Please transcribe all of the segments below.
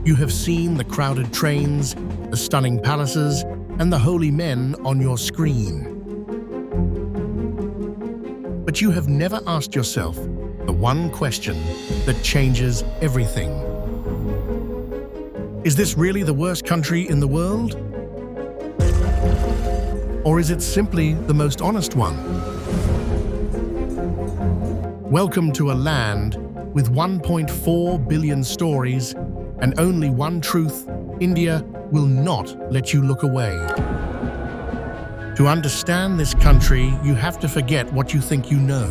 You have seen the crowded trains, the stunning palaces, and the holy men on your screen. But you have never asked yourself the one question that changes everything. Is this really the worst country in the world? Or is it simply the most honest one? Welcome to a land with 1.4 billion stories and only one truth: India will not let you look away. To understand this country, you have to forget what you think you know.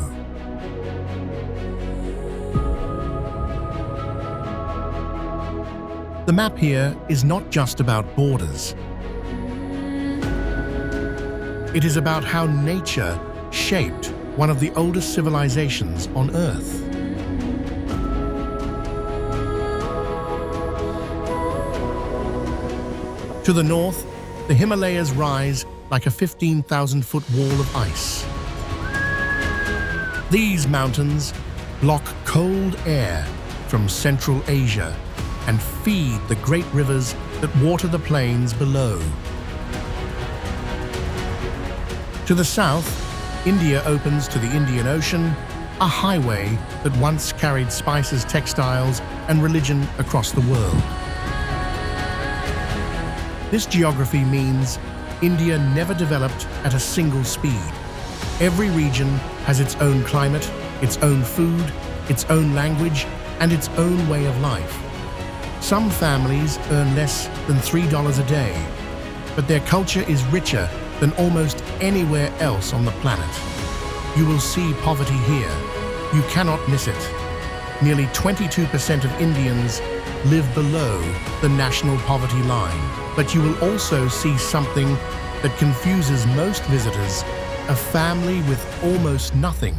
The map here is not just about borders. It is about how nature shaped one of the oldest civilizations on Earth. To the north, the Himalayas rise like a 15,000-foot wall of ice. These mountains block cold air from Central Asia and feed the great rivers that water the plains below. To the south, India opens to the Indian Ocean, a highway that once carried spices, textiles, and religion across the world. This geography means India never developed at a single speed. Every region has its own climate, its own food, its own language, and its own way of life. Some families earn less than $3 a day, but their culture is richer than almost anywhere else on the planet. You will see poverty here. You cannot miss it. Nearly 22% of Indians live below the national poverty line. But you will also see something that confuses most visitors. A family with almost nothing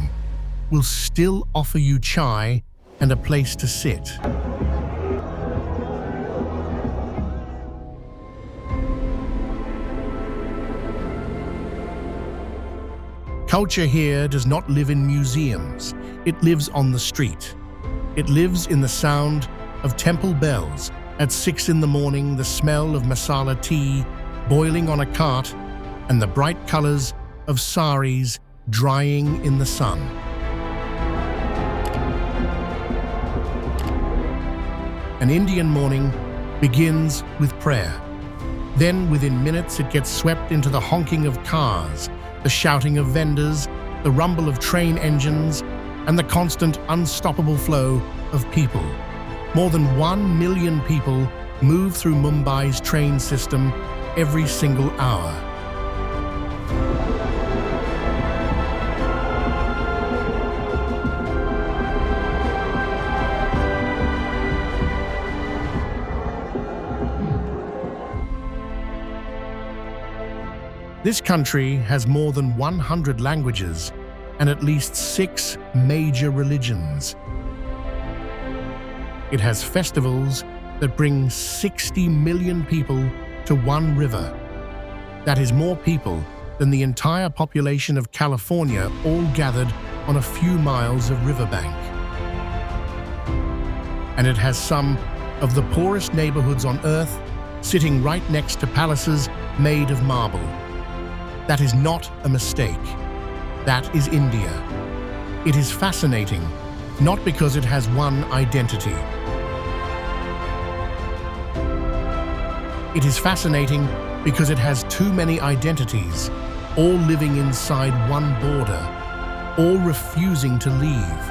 will still offer you chai and a place to sit. Culture here does not live in museums. It lives on the street. It lives in the sound of temple bells. At 6 in the morning, the smell of masala tea boiling on a cart, and the bright colors of saris drying in the sun. An Indian morning begins with prayer. Then, within minutes, it gets swept into the honking of cars, the shouting of vendors, the rumble of train engines, and the constant, unstoppable flow of people. More than 1 million people move through Mumbai's train system every single hour. This country has more than 100 languages and at least 6 major religions. It has festivals that bring 60 million people to one river. That is more people than the entire population of California, all gathered on a few miles of riverbank. And it has some of the poorest neighborhoods on Earth, sitting right next to palaces made of marble. That is not a mistake. That is India. It is fascinating, not because it has one identity. It is fascinating because it has too many identities, all living inside one border, all refusing to leave.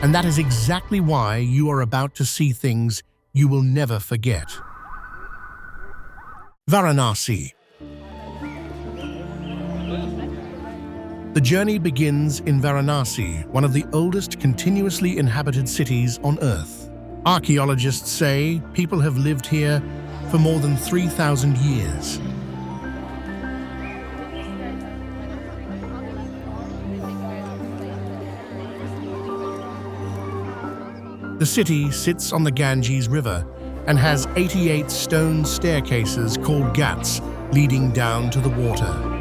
And that is exactly why you are about to see things you will never forget. Varanasi. The journey begins in Varanasi, one of the oldest continuously inhabited cities on Earth. Archaeologists say people have lived here for more than 3,000 years. The city sits on the Ganges River and has 88 stone staircases called ghats leading down to the water.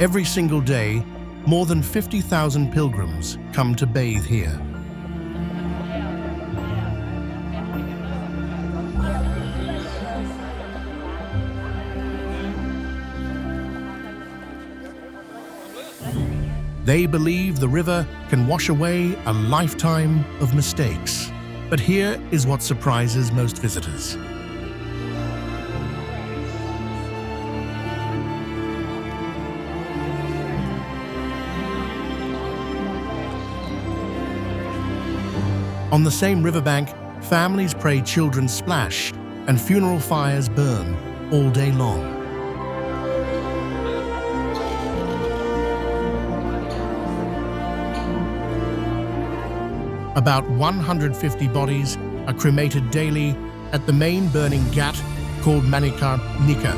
Every single day, more than 50,000 pilgrims come to bathe here. They believe the river can wash away a lifetime of mistakes. But here is what surprises most visitors. On the same riverbank, families pray children splash and funeral fires burn all day long. About 150 bodies are cremated daily at the main burning ghat called Manika Nika.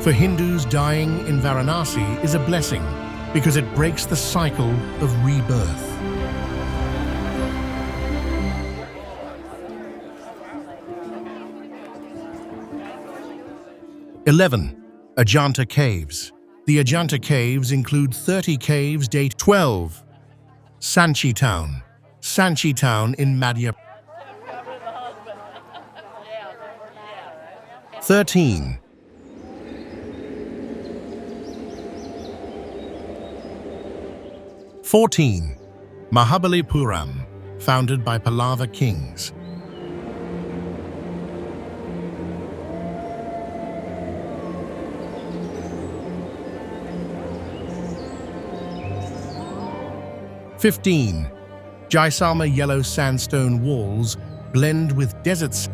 For Hindus, dying in Varanasi is a blessing because it breaks the cycle of rebirth. Ajanta Caves. The Ajanta Caves include 30 caves date 12. Sanchi Town. Sanchi Town in Madhya. 13. Mahabalipuram, founded by Pallava kings. 15. Jaisalmer yellow sandstone walls blend with deserts.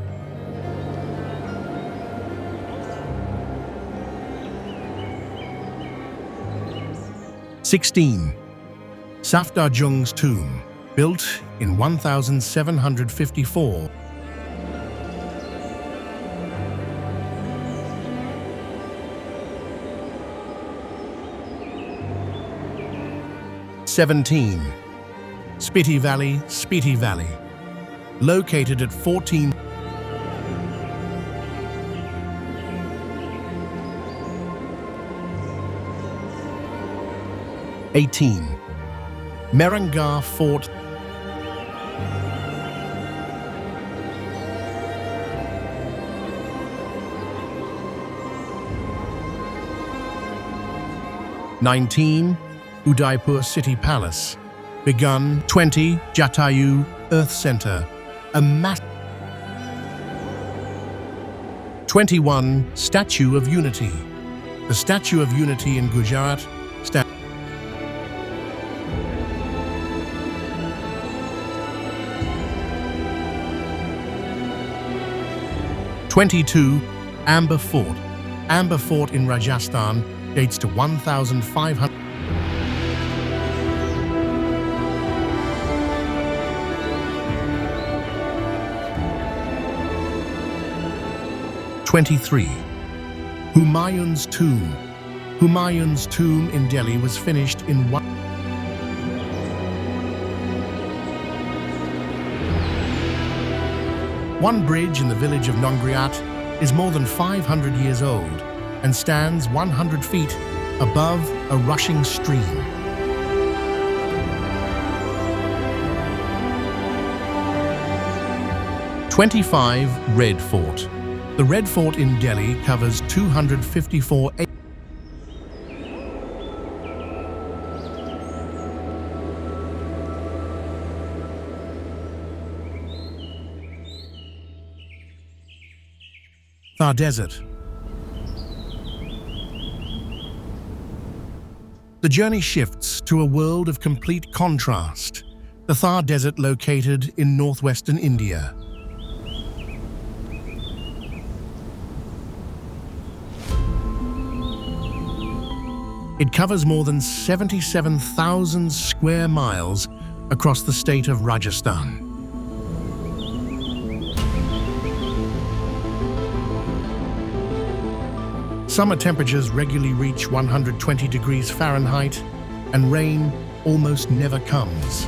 16. Safdarjung's tomb, built in 1754. 17. Spiti Valley, located at 14. 18. Merangar Fort. 19. Udaipur City Palace, begun. 20. Jatayu Earth Center, a mass. 21. Statue of Unity. The Statue of Unity in Gujarat. 22. Amber Fort. Amber Fort in Rajasthan dates to 1500. 23. Humayun's Tomb. Humayun's tomb in Delhi was finished in One bridge in the village of Nongriat is more than 500 years old and stands 100 feet above a rushing stream. (25) Red Fort. The Red Fort in Delhi covers 254 acres. Thar Desert. The journey shifts to a world of complete contrast. The Thar Desert, located in northwestern India. It covers more than 77,000 square miles across the state of Rajasthan. Summer temperatures regularly reach 120 degrees Fahrenheit, and rain almost never comes.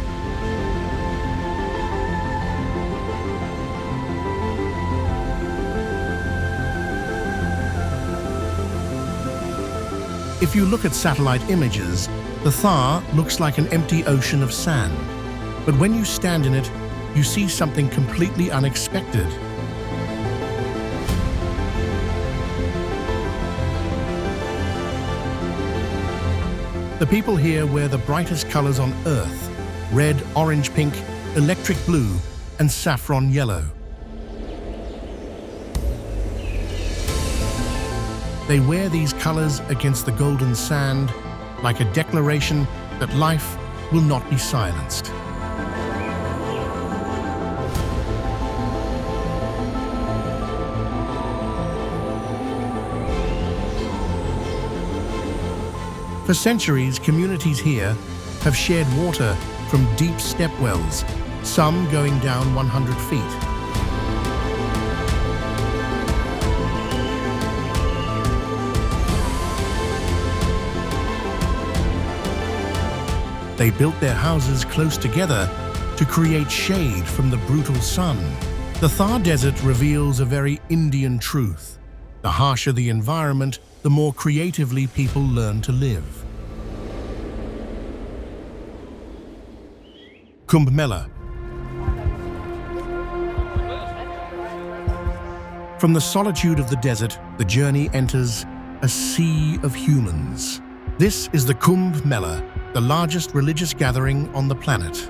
If you look at satellite images, the Thar looks like an empty ocean of sand. But when you stand in it, you see something completely unexpected. The people here wear the brightest colors on Earth: red, orange, pink, electric blue, and saffron yellow. They wear these colors against the golden sand like a declaration that life will not be silenced. For centuries, communities here have shared water from deep step wells, some going down 100 feet. They built their houses close together to create shade from the brutal sun. The Thar Desert reveals a very Indian truth. The harsher the environment, the more creatively people learn to live. Kumbh Mela. From the solitude of the desert, the journey enters a sea of humans. This is the Kumbh Mela, the largest religious gathering on the planet.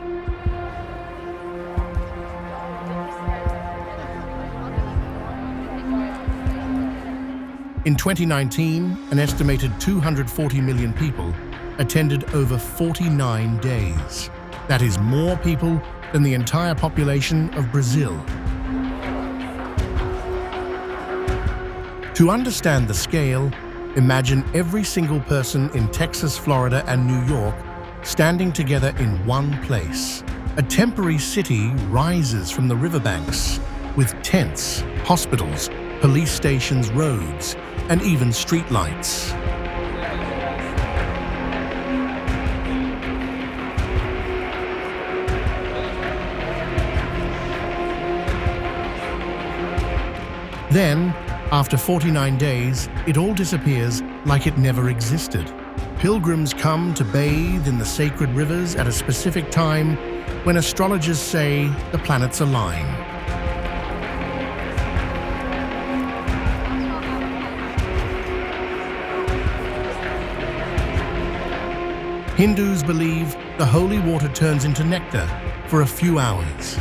In 2019, an estimated 240 million people attended over 49 days. That is more people than the entire population of Brazil. To understand the scale, imagine every single person in Texas, Florida, and New York standing together in one place. A temporary city rises from the riverbanks with tents, hospitals, police stations, roads, and even streetlights. Then, after 49 days, it all disappears like it never existed. Pilgrims come to bathe in the sacred rivers at a specific time when astrologers say the planets align. Hindus believe the holy water turns into nectar for a few hours.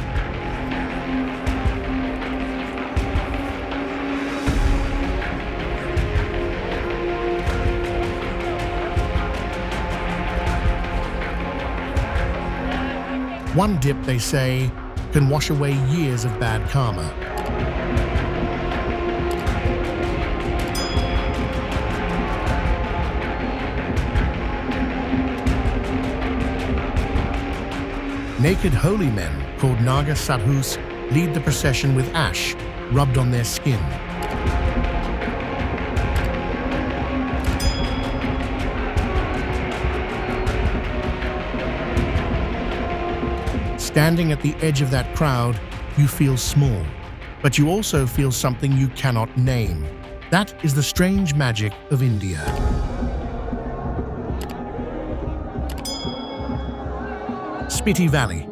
One dip, they say, can wash away years of bad karma. Naked holy men, called Naga Sadhus, lead the procession with ash rubbed on their skin. Standing at the edge of that crowd, you feel small, but you also feel something you cannot name. That is the strange magic of India. Spiti Valley.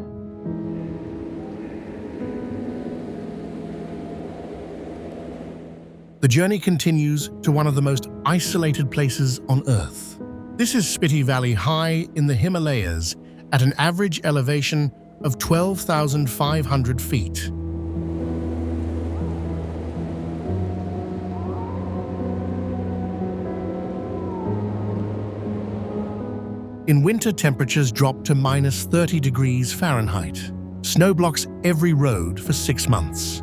The journey continues to one of the most isolated places on Earth. This is Spiti Valley, high in the Himalayas, at an average elevation of 12,500 feet. In winter, temperatures drop to minus 30 degrees Fahrenheit. Snow blocks every road for 6 months.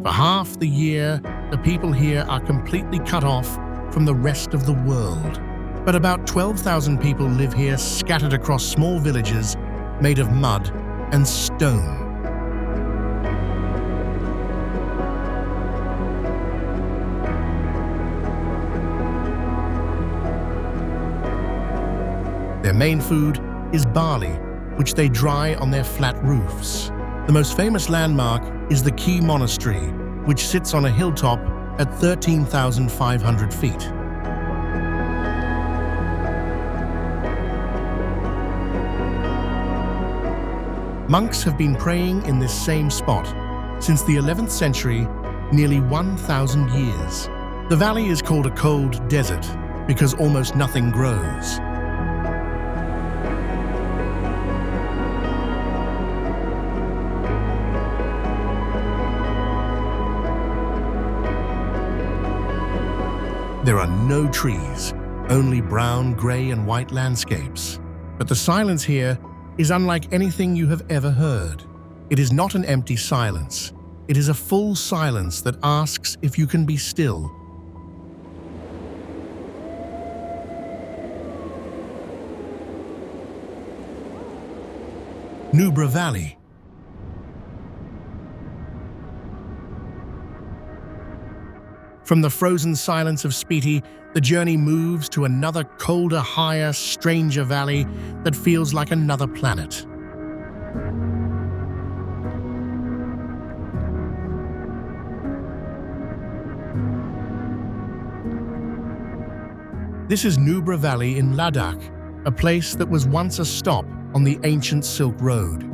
For half the year, the people here are completely cut off from the rest of the world. But about 12,000 people live here, scattered across small villages made of mud and stone. Their main food is barley, which they dry on their flat roofs. The most famous landmark is the Key Monastery, which sits on a hilltop at 13,500 feet. Monks have been praying in this same spot since the 11th century, nearly 1,000 years. The valley is called a cold desert because almost nothing grows. There are no trees, only brown, gray, and white landscapes. But the silence here is unlike anything you have ever heard. It is not an empty silence. It is a full silence that asks if you can be still. Nubra Valley. From the frozen silence of Spiti, the journey moves to another colder, higher, stranger valley that feels like another planet. This is Nubra Valley in Ladakh, a place that was once a stop on the ancient Silk Road.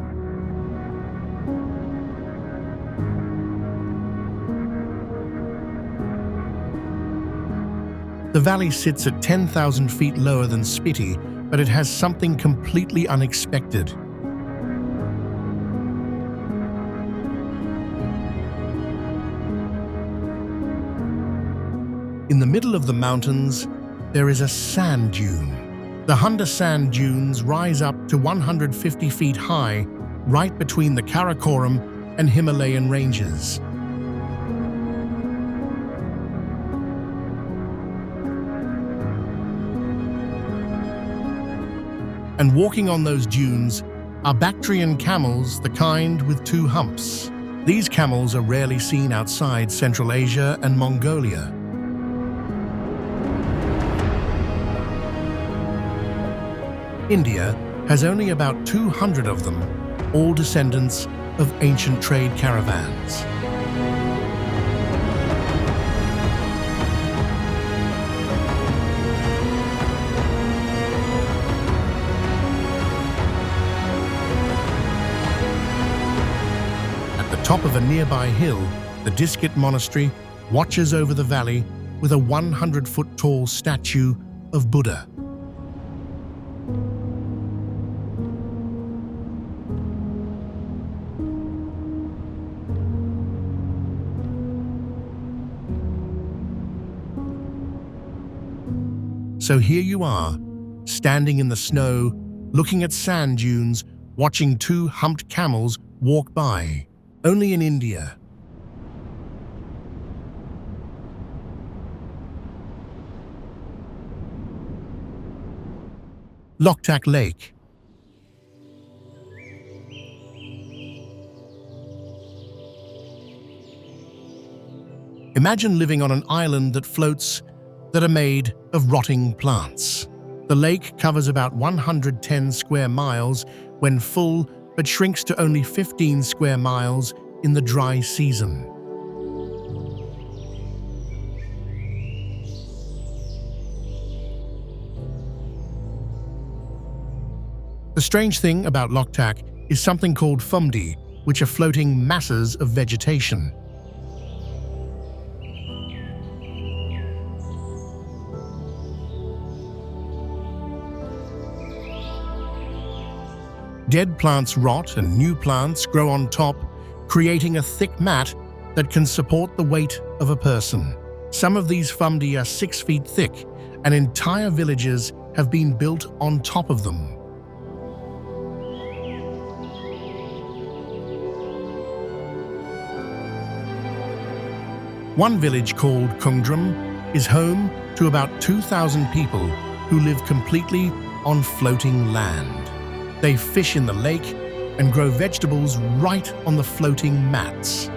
The valley sits at 10,000 feet lower than Spiti, but it has something completely unexpected. In the middle of the mountains, there is a sand dune. The Hunda sand dunes rise up to 150 feet high, right between the Karakoram and Himalayan ranges. And walking on those dunes are Bactrian camels, the kind with 2 humps. These camels are rarely seen outside Central Asia and Mongolia. India has only about 200 of them, all descendants of ancient trade caravans. At the top of a nearby hill, the Diskit Monastery watches over the valley with a 100-foot-tall statue of Buddha. So here you are, standing in the snow, looking at sand dunes, watching 2 humped camels walk by, only in India. Loktak Lake. Imagine living on an island that are made of rotting plants. The lake covers about 110 square miles when full, but shrinks to only 15 square miles in the dry season. The strange thing about Loktak is something called fumdi, which are floating masses of vegetation. Dead plants rot and new plants grow on top, creating a thick mat that can support the weight of a person. Some of these fumdi are 6 feet thick, and entire villages have been built on top of them. One village called Kungdram is home to about 2,000 people who live completely on floating land. They fish in the lake and grow vegetables right on the floating mats.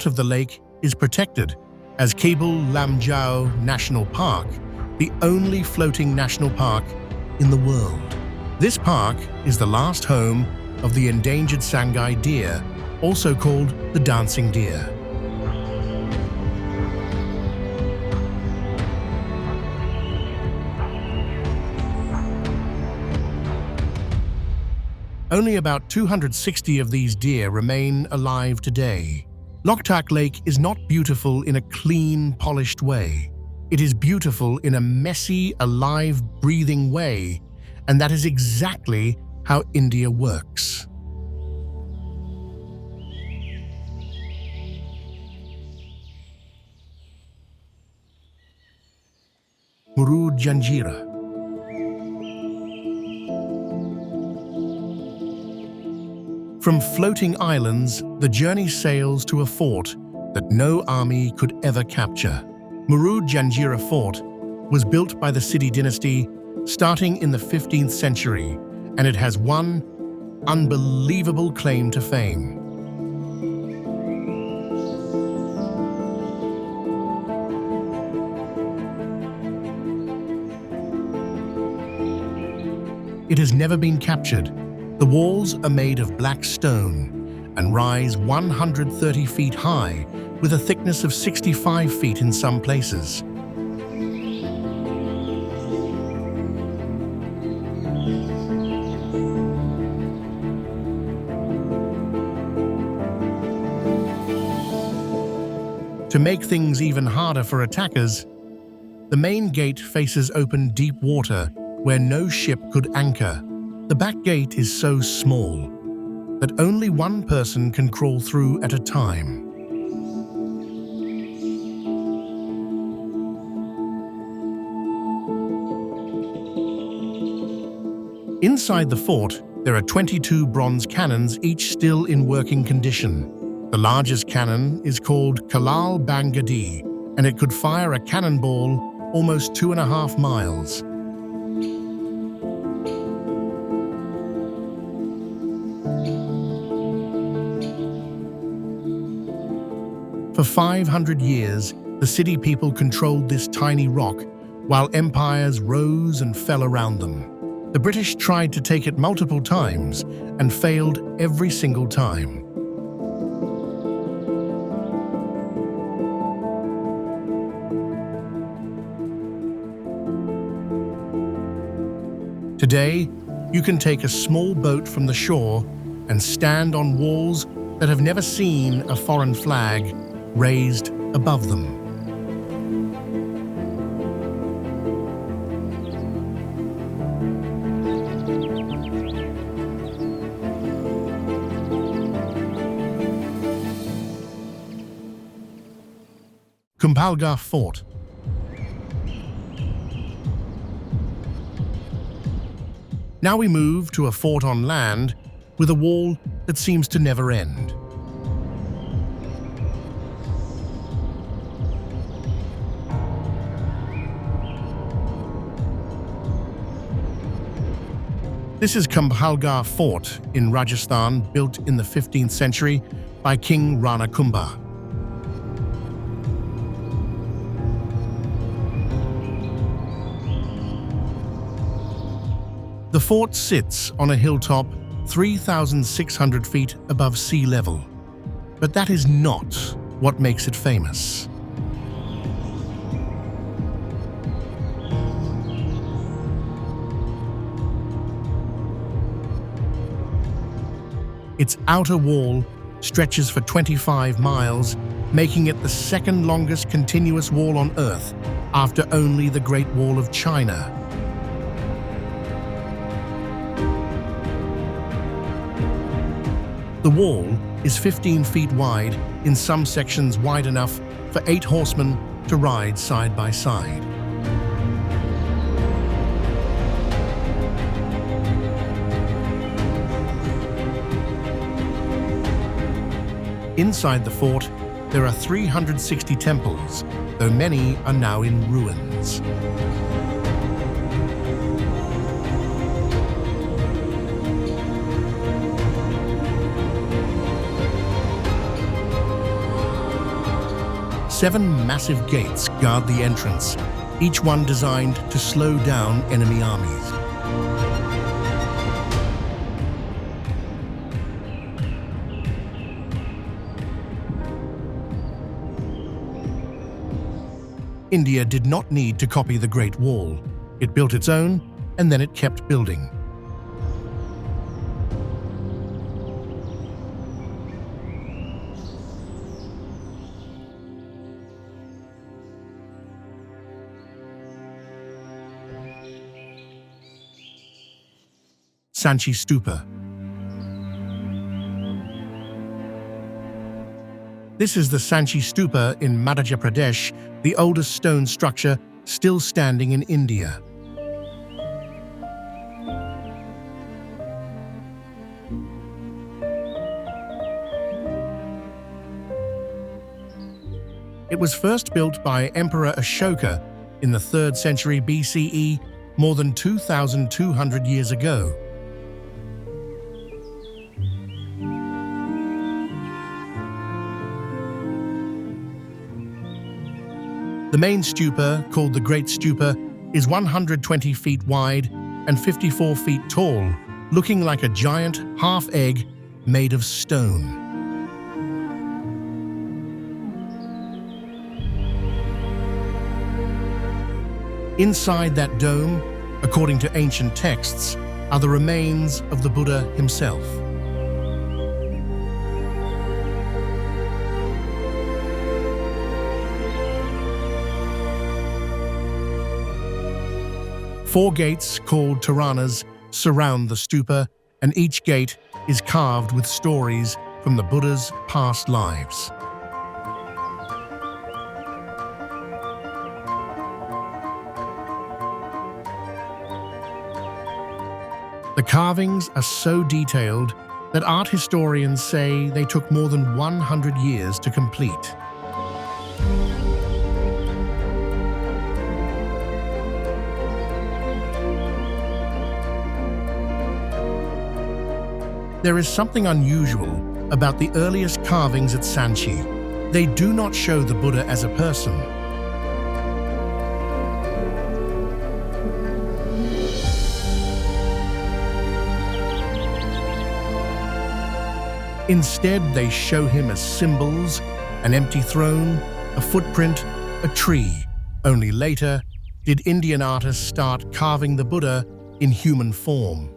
part of the lake is protected as Cable Lam-Jao National Park, the only floating national park in the world. This park is the last home of the endangered Sangay deer, also called the dancing deer. Only about 260 of these deer remain alive today. Loktak Lake is not beautiful in a clean, polished way. It is beautiful in a messy, alive, breathing way, and that is exactly how India works. Murud Janjira. From floating islands, the journey sails to a fort that no army could ever capture. Murud Janjira Fort was built by the Sidi dynasty starting in the 15th century, and it has one unbelievable claim to fame. It has never been captured. The walls are made of black stone and rise 130 feet high with a thickness of 65 feet in some places. To make things even harder for attackers, the main gate faces open deep water where no ship could anchor. The back gate is so small that only one person can crawl through at a time. Inside the fort, there are 22 bronze cannons, each still in working condition. The largest cannon is called Kalal Bangadi, and it could fire a cannonball almost 2.5 miles. For 500 years, the city people controlled this tiny rock while empires rose and fell around them. The British tried to take it multiple times and failed every single time. Today, you can take a small boat from the shore and stand on walls that have never seen a foreign flag raised above them. Kumbhalgarh Fort. Now we move to a fort on land with a wall that seems to never end. This is Kumbhalgarh Fort in Rajasthan, built in the 15th century by King Rana Kumbha. The fort sits on a hilltop 3,600 feet above sea level, but that is not what makes it famous. Its outer wall stretches for 25 miles, making it the second longest continuous wall on Earth after only the Great Wall of China. The wall is 15 feet wide, in some sections wide enough for 8 horsemen to ride side by side. Inside the fort, there are 360 temples, though many are now in ruins. 7 massive gates guard the entrance, each one designed to slow down enemy armies. India did not need to copy the Great Wall. It built its own, and then it kept building. Sanchi Stupa. This is the Sanchi Stupa in Madhya Pradesh, the oldest stone structure still standing in India. It was first built by Emperor Ashoka in the 3rd century BCE, more than 2,200 years ago. The main stupa, called the Great Stupa, is 120 feet wide and 54 feet tall, looking like a giant half-egg made of stone. Inside that dome, according to ancient texts, are the remains of the Buddha himself. Four gates, called Toranas, surround the stupa, and each gate is carved with stories from the Buddha's past lives. The carvings are so detailed that art historians say they took more than 100 years to complete. There is something unusual about the earliest carvings at Sanchi. They do not show the Buddha as a person. Instead, they show him as symbols: an empty throne, a footprint, a tree. Only later did Indian artists start carving the Buddha in human form.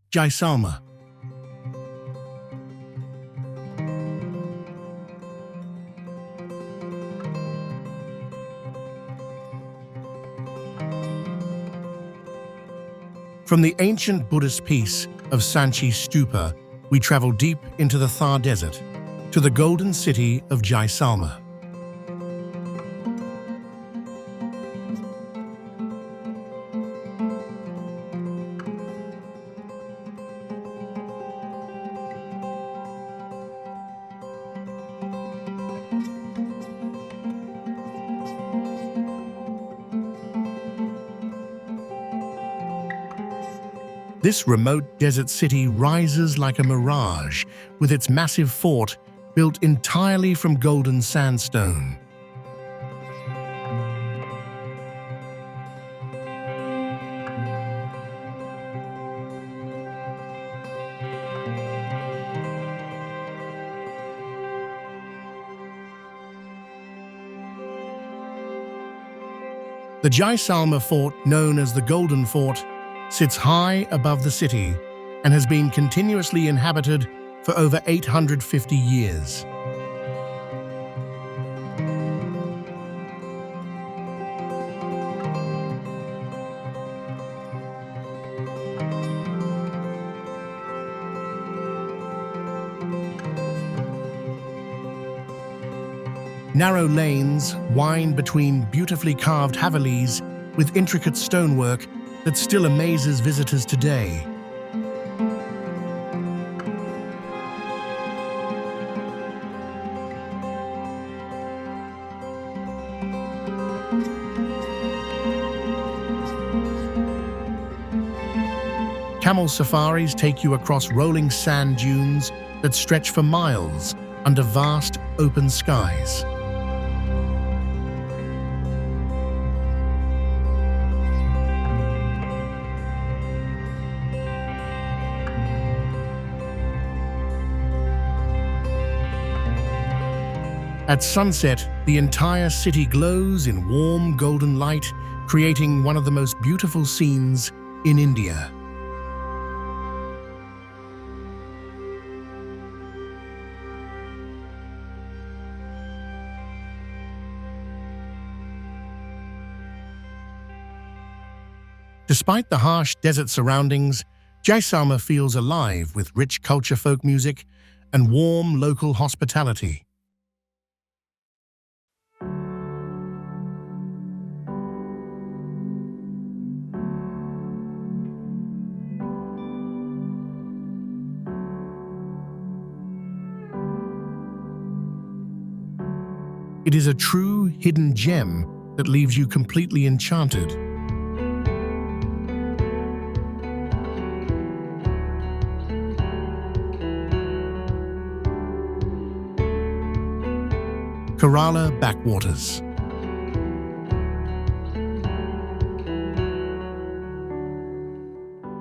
Jaisalmer. From the ancient Buddhist peace of Sanchi Stupa, we travel deep into the Thar Desert, to the golden city of Jaisalmer. This remote desert city rises like a mirage, with its massive fort built entirely from golden sandstone. The Jaisalmer fort, known as the Golden Fort, sits high above the city and has been continuously inhabited for over 850 years. Narrow lanes wind between beautifully carved havelis with intricate stonework that still amazes visitors today. Camel safaris take you across rolling sand dunes that stretch for miles under vast, open skies. At sunset, the entire city glows in warm golden light, creating one of the most beautiful scenes in India. Despite the harsh desert surroundings, Jaisalmer feels alive with rich culture, folk music, and warm local hospitality. It is a true hidden gem that leaves you completely enchanted. Kerala backwaters.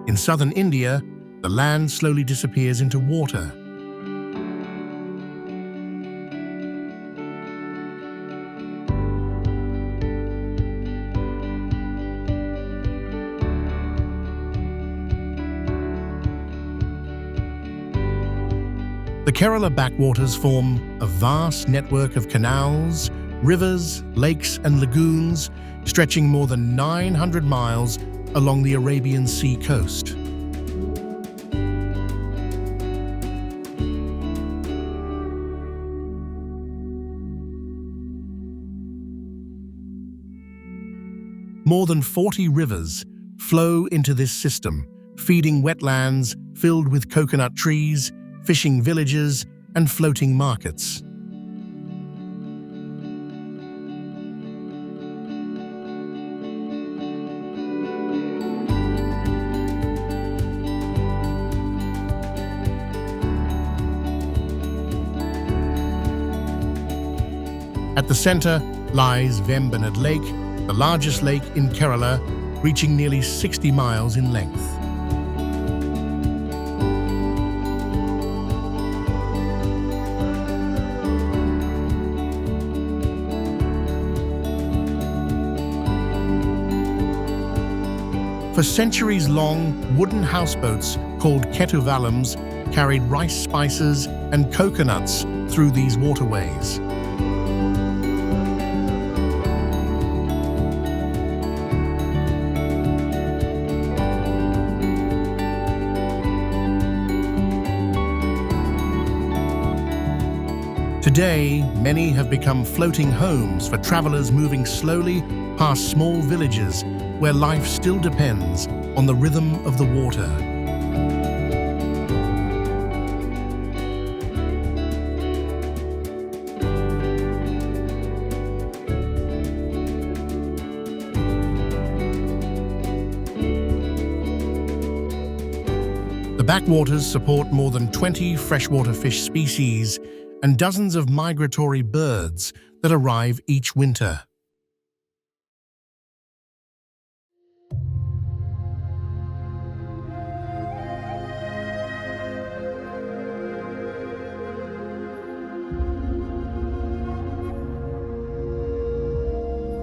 In southern India, the land slowly disappears into water. The Kerala backwaters form a vast network of canals, rivers, lakes, and lagoons stretching more than 900 miles along the Arabian Sea coast. More than 40 rivers flow into this system, feeding wetlands filled with coconut trees, fishing villages, and floating markets. At the center lies Vembanad Lake, the largest lake in Kerala, reaching nearly 60 miles in length. For centuries long, wooden houseboats called ketuvallams carried rice spices and coconuts through these waterways. Today, many have become floating homes for travelers moving slowly past small villages where life still depends on the rhythm of the water. The backwaters support more than 20 freshwater fish species and dozens of migratory birds that arrive each winter.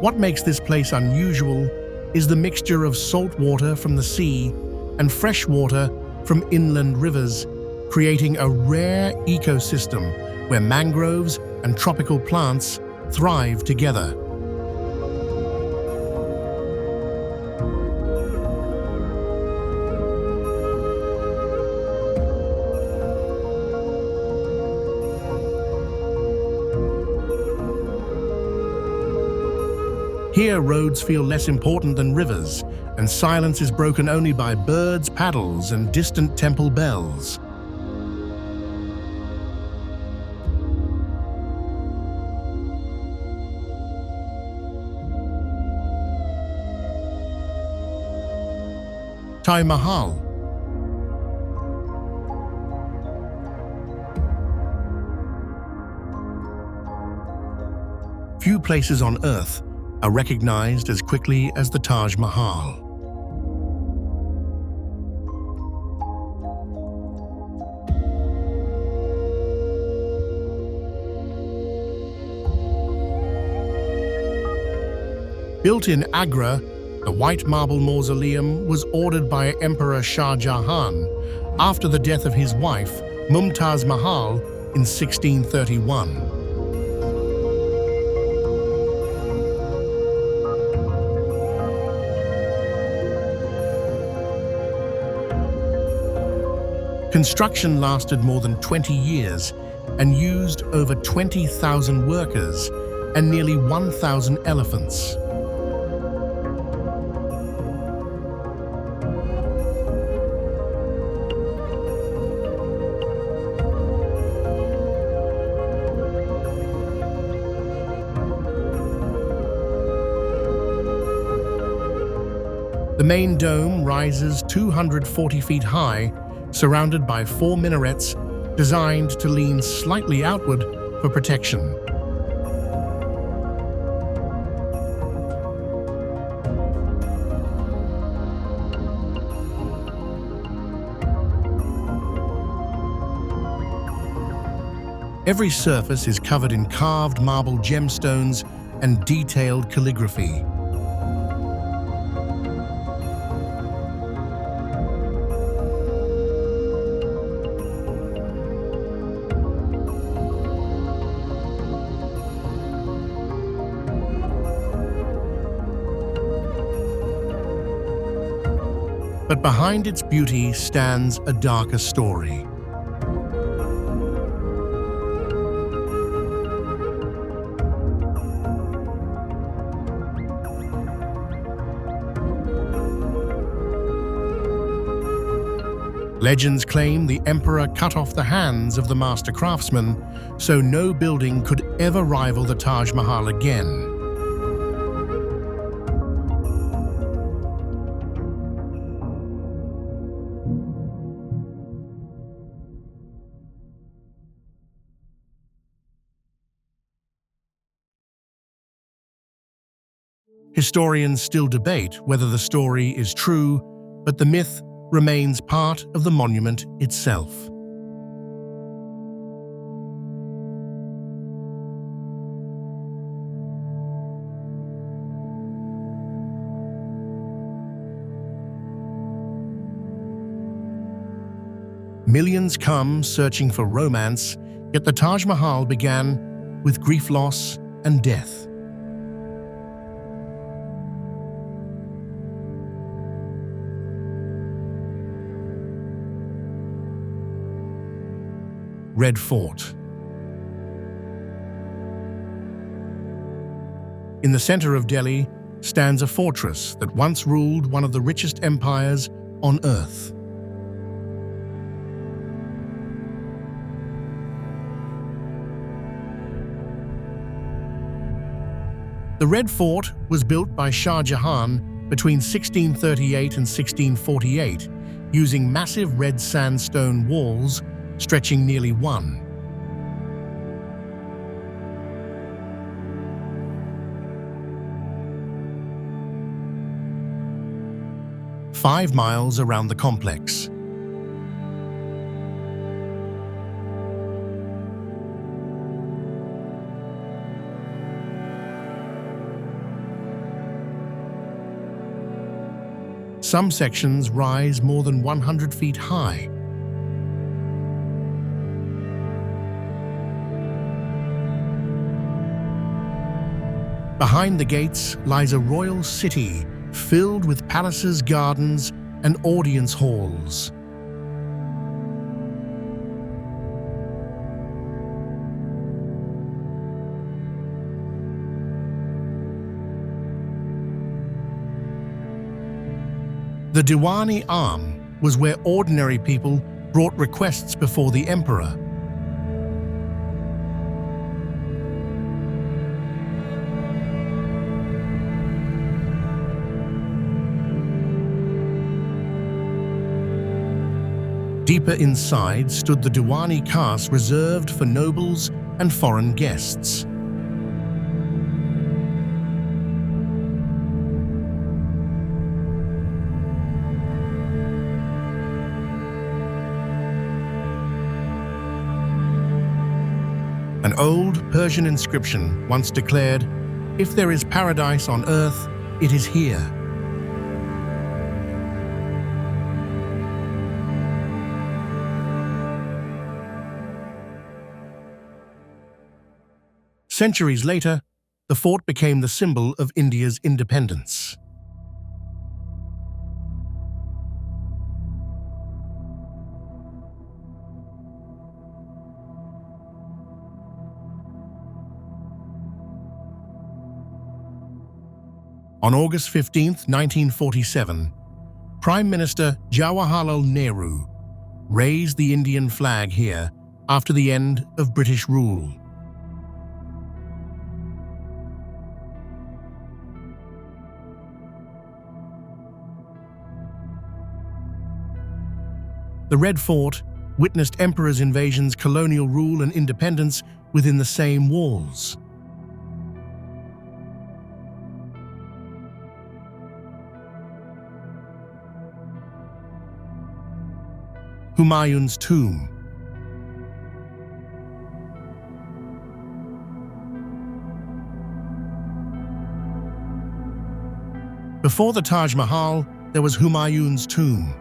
What makes this place unusual is the mixture of salt water from the sea and fresh water from inland rivers, creating a rare ecosystem where mangroves and tropical plants thrive together. Here, roads feel less important than rivers, and silence is broken only by birds' paddles and distant temple bells. Taj Mahal, Few places on Earth are recognized as quickly as the Taj Mahal. Built in Agra, the white marble mausoleum was ordered by Emperor Shah Jahan after the death of his wife, Mumtaz Mahal, in 1631. Construction lasted more than 20 years and used over 20,000 workers and nearly 1,000 elephants. The main dome rises 240 feet high, surrounded by 4 minarets designed to lean slightly outward for protection. Every surface is covered in carved marble gemstones and detailed calligraphy. But behind its beauty stands a darker story. Legends claim the emperor cut off the hands of the master craftsman, so no building could ever rival the Taj Mahal again. Historians still debate whether the story is true, but the myth remains part of the monument itself. Millions come searching for romance, yet the Taj Mahal began with grief, loss, and death. Red Fort. In the center of Delhi stands a fortress that once ruled one of the richest empires on Earth. The Red Fort was built by Shah Jahan between 1638 and 1648, using massive red sandstone walls stretching nearly 5 miles around the complex. Some sections rise more than 100 feet high. Behind the gates lies a royal city filled with palaces, gardens, and audience halls. The Diwani arm was where ordinary people brought requests before the emperor. Deeper inside stood the Diwani caste reserved for nobles and foreign guests. An old Persian inscription once declared, "If there is paradise on earth, it is here." Centuries later, the fort became the symbol of India's independence. On August 15, 1947, Prime Minister Jawaharlal Nehru raised the Indian flag here after the end of British rule. The Red Fort witnessed emperors' invasions, colonial rule and independence within the same walls. Humayun's tomb. Before the Taj Mahal, there was Humayun's tomb.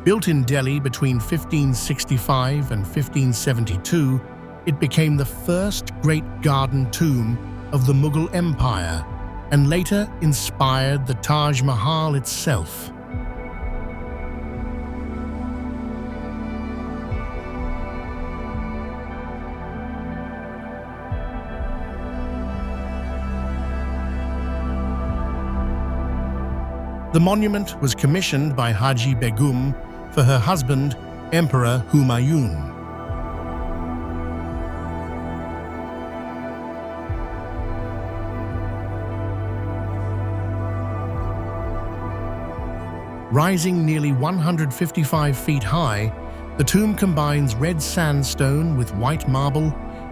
Built in Delhi between 1565 and 1572, it became the first great garden tomb of the Mughal Empire and later inspired the Taj Mahal itself. The monument was commissioned by Haji Begum for her husband, Emperor Humayun. Rising nearly 155 feet high, the tomb combines red sandstone with white marble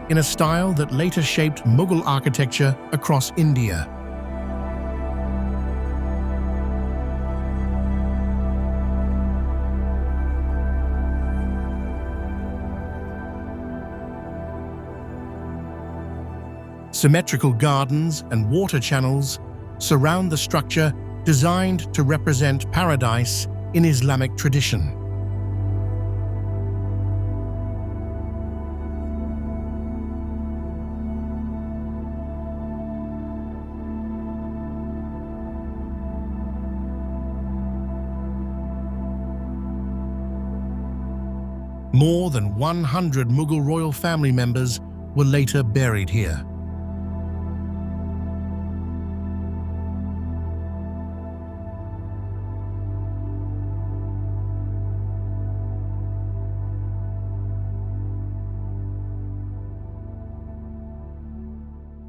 in a style that later shaped Mughal architecture across India. Symmetrical gardens and water channels surround the structure, designed to represent paradise in Islamic tradition. More than 100 Mughal royal family members were later buried here.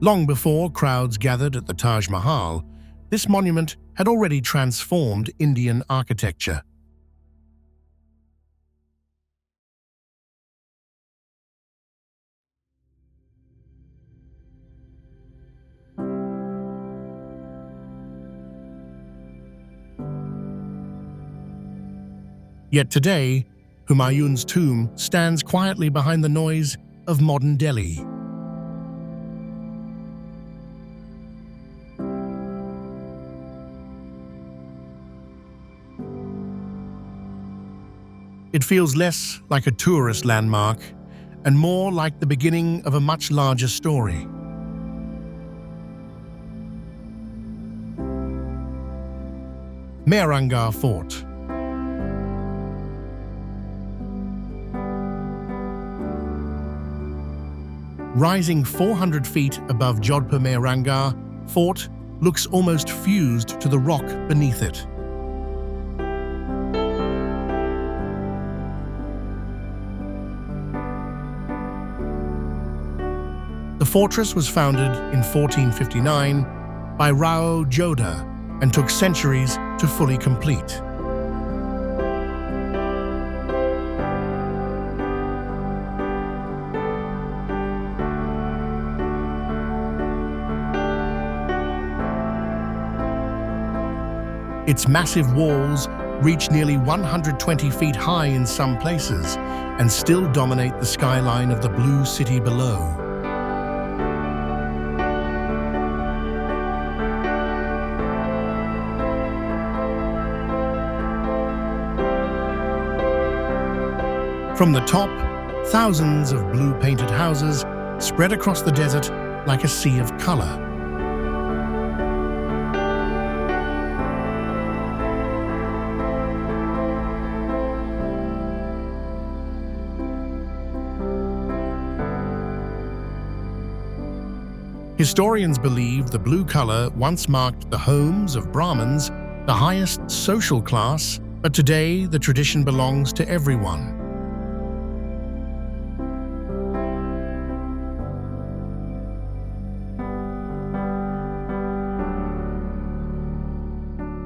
Long before crowds gathered at the Taj Mahal, this monument had already transformed Indian architecture. Yet today, Humayun's tomb stands quietly behind the noise of modern Delhi. It feels less like a tourist landmark and more like the beginning of a much larger story. Mehrangarh Fort. Rising 400 feet above Jodhpur, Mehrangarh Fort looks almost fused to the rock beneath it. The fortress was founded in 1459 by Rao Jodha and took centuries to fully complete. Its massive walls reach nearly 120 feet high in some places and still dominate the skyline of the blue city below. From the top, thousands of blue-painted houses spread across the desert like a sea of color. Historians believe the blue color once marked the homes of Brahmins, the highest social class, but today the tradition belongs to everyone.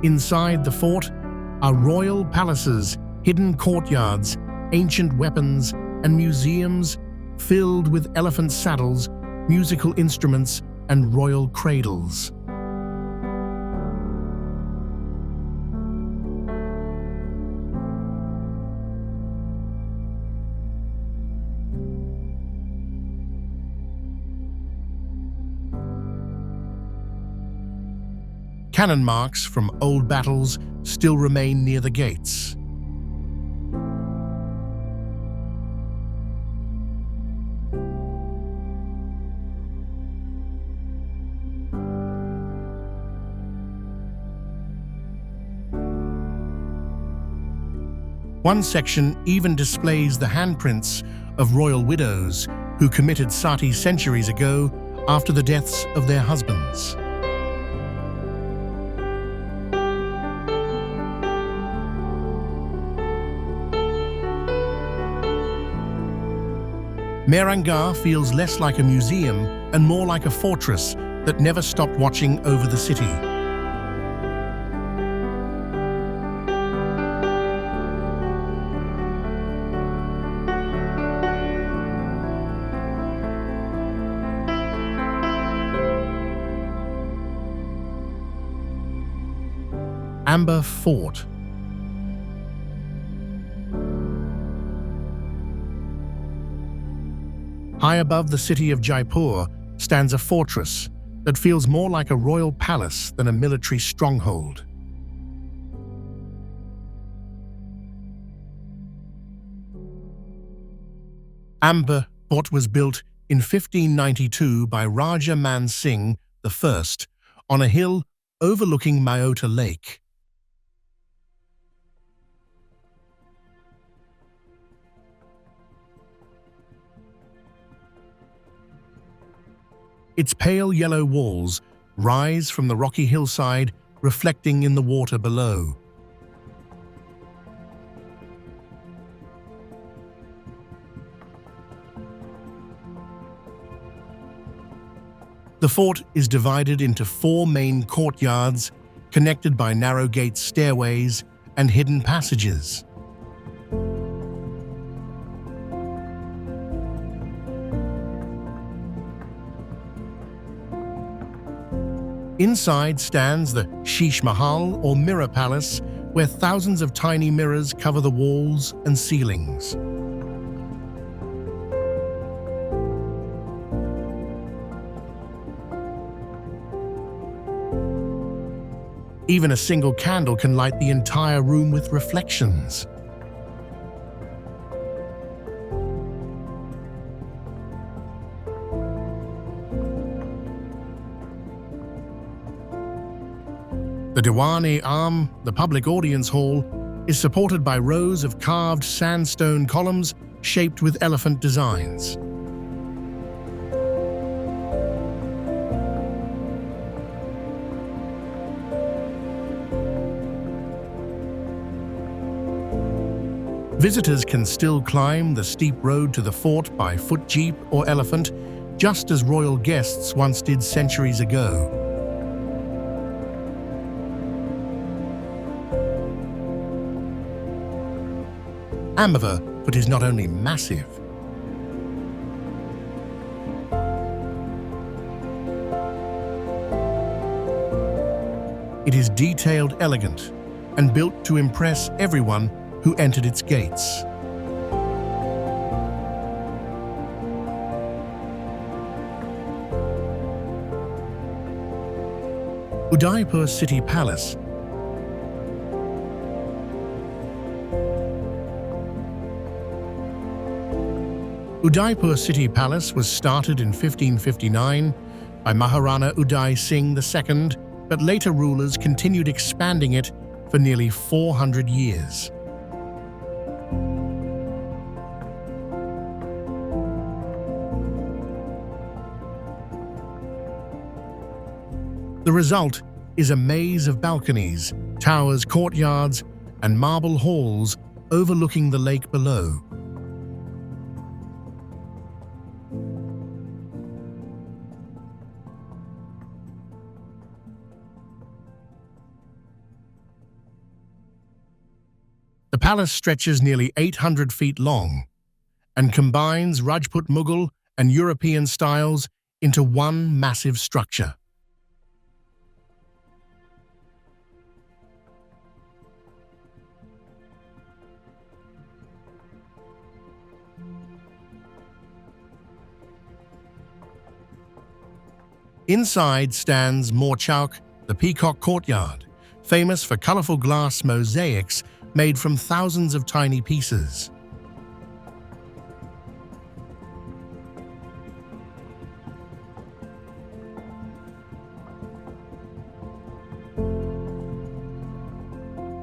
Inside the fort are royal palaces, hidden courtyards, ancient weapons, and museums filled with elephant saddles, musical instruments, and royal cradles. Cannon marks from old battles still remain near the gates. One section even displays the handprints of royal widows who committed sati centuries ago after the deaths of their husbands. Mehrangarh feels less like a museum and more like a fortress that never stopped watching over the city. Amber Fort. High above the city of Jaipur stands a fortress that feels more like a royal palace than a military stronghold. Amber Fort was built in 1592 by Raja Man Singh I on a hill overlooking Myota Lake. Its pale yellow walls rise from the rocky hillside, reflecting in the water below. The fort is divided into 4 main courtyards, connected by narrow gate stairways and hidden passages. Inside stands the Sheesh Mahal, or Mirror Palace, where thousands of tiny mirrors cover the walls and ceilings. Even a single candle can light the entire room with reflections. The Diwan-e-Am, the public audience hall, is supported by rows of carved sandstone columns shaped with elephant designs. Visitors can still climb the steep road to the fort by foot jeep or elephant, just as royal guests once did centuries ago. Amber Fort is not only massive, It is detailed, elegant, and built to impress everyone who entered its gates. Udaipur City Palace. Udaipur City Palace was started in 1559 by Maharana Uday Singh II, but later rulers continued expanding it for nearly 400 years. The result is a maze of balconies, towers, courtyards, and marble halls overlooking the lake below. The palace stretches nearly 800 feet long and combines Rajput Mughal and European styles into one massive structure. Inside stands Morchauk, the Peacock Courtyard, famous for colorful glass mosaics made from thousands of tiny pieces.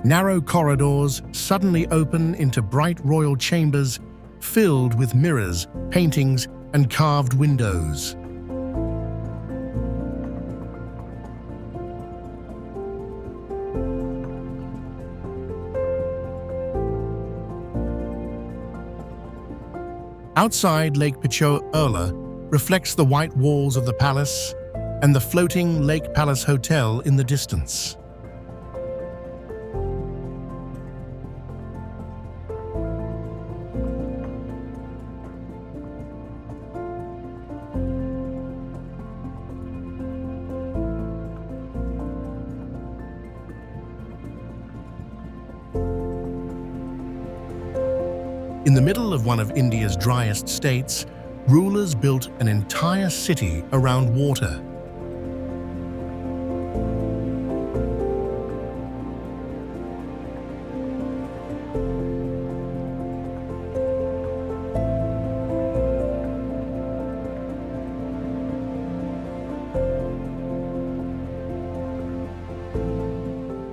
Narrow corridors suddenly open into bright royal chambers filled with mirrors, paintings, and carved windows. Outside, Lake Pichourla reflects the white walls of the palace and the floating Lake Palace Hotel in the distance. In the middle of one of India's driest states, rulers built an entire city around water.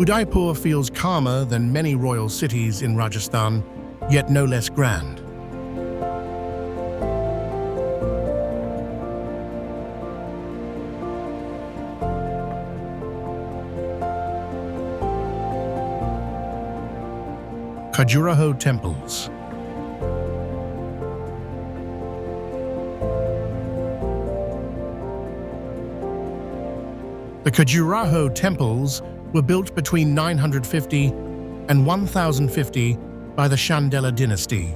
Udaipur feels calmer than many royal cities in Rajasthan, yet no less grand. Khajuraho temples. The Khajuraho temples were built between 950 and 1050 by the Chandela dynasty.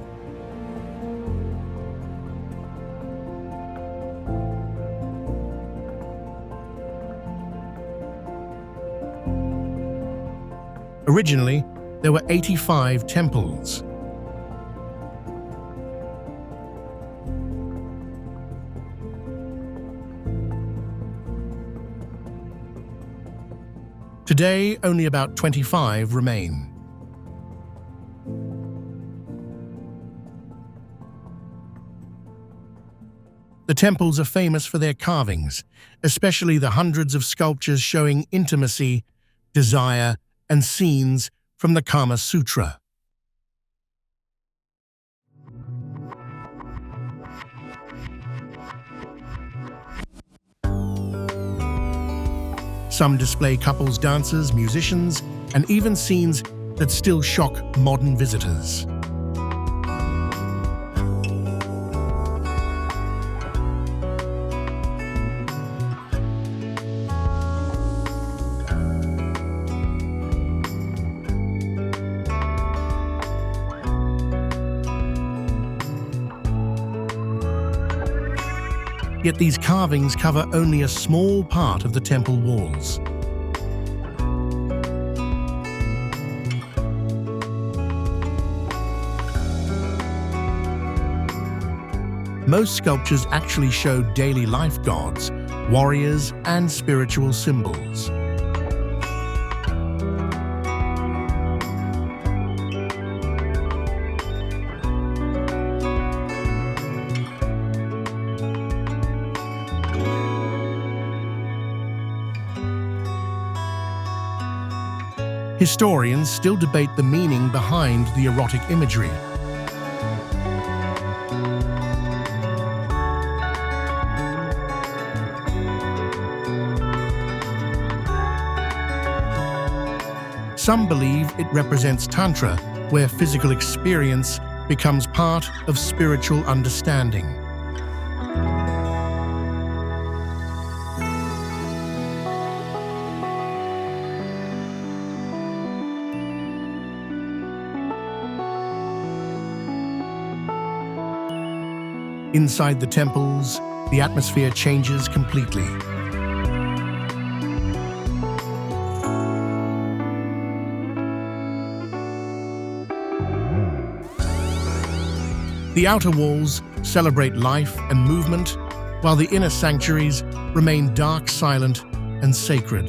Originally, there were 85 temples. Today, only about 25 remain. The temples are famous for their carvings, especially the hundreds of sculptures showing intimacy, desire, and scenes from the Kama Sutra. Some display couples, dancers, musicians, and even scenes that still shock modern visitors. Yet these carvings cover only a small part of the temple walls. Most sculptures actually show daily life gods, warriors, and spiritual symbols. Historians still debate the meaning behind the erotic imagery. Some believe it represents Tantra, where physical experience becomes part of spiritual understanding. Inside the temples, the atmosphere changes completely. The outer walls celebrate life and movement, while the inner sanctuaries remain dark, silent, and sacred.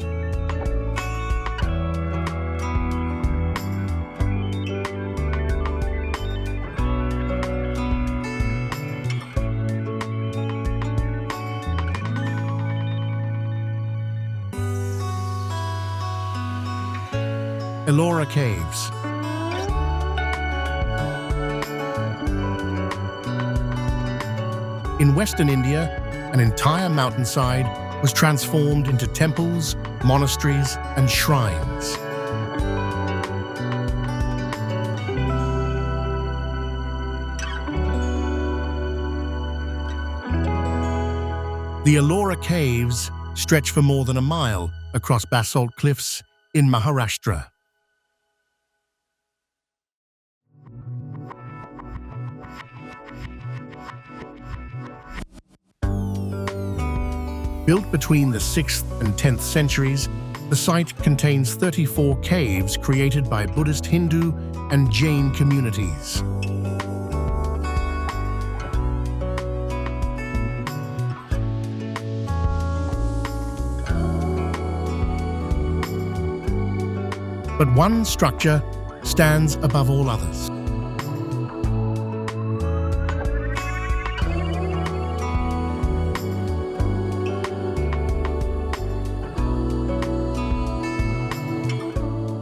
Ellora Caves. In western India, an entire mountainside was transformed into temples, monasteries, and shrines. The Ellora Caves stretch for more than a mile across basalt cliffs in Maharashtra. Built between the 6th and 10th centuries, the site contains 34 caves created by Buddhist, Hindu, and Jain communities. But one structure stands above all others.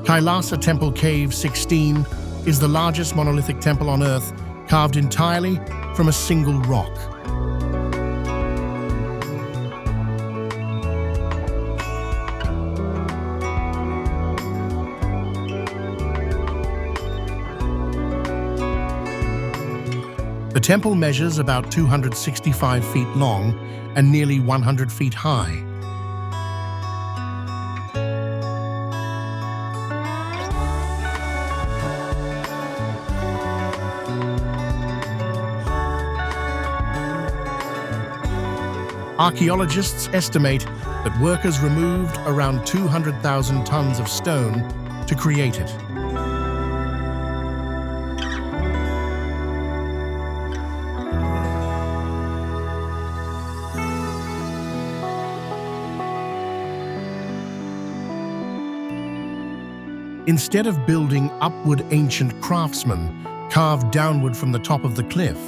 Kailasa Temple Cave 16 is the largest monolithic temple on Earth, carved entirely from a single rock. The temple measures about 265 feet long and nearly 100 feet high. Archaeologists estimate that workers removed around 200,000 tons of stone to create it. Instead of building upward, ancient craftsmen carved downward from the top of the cliff.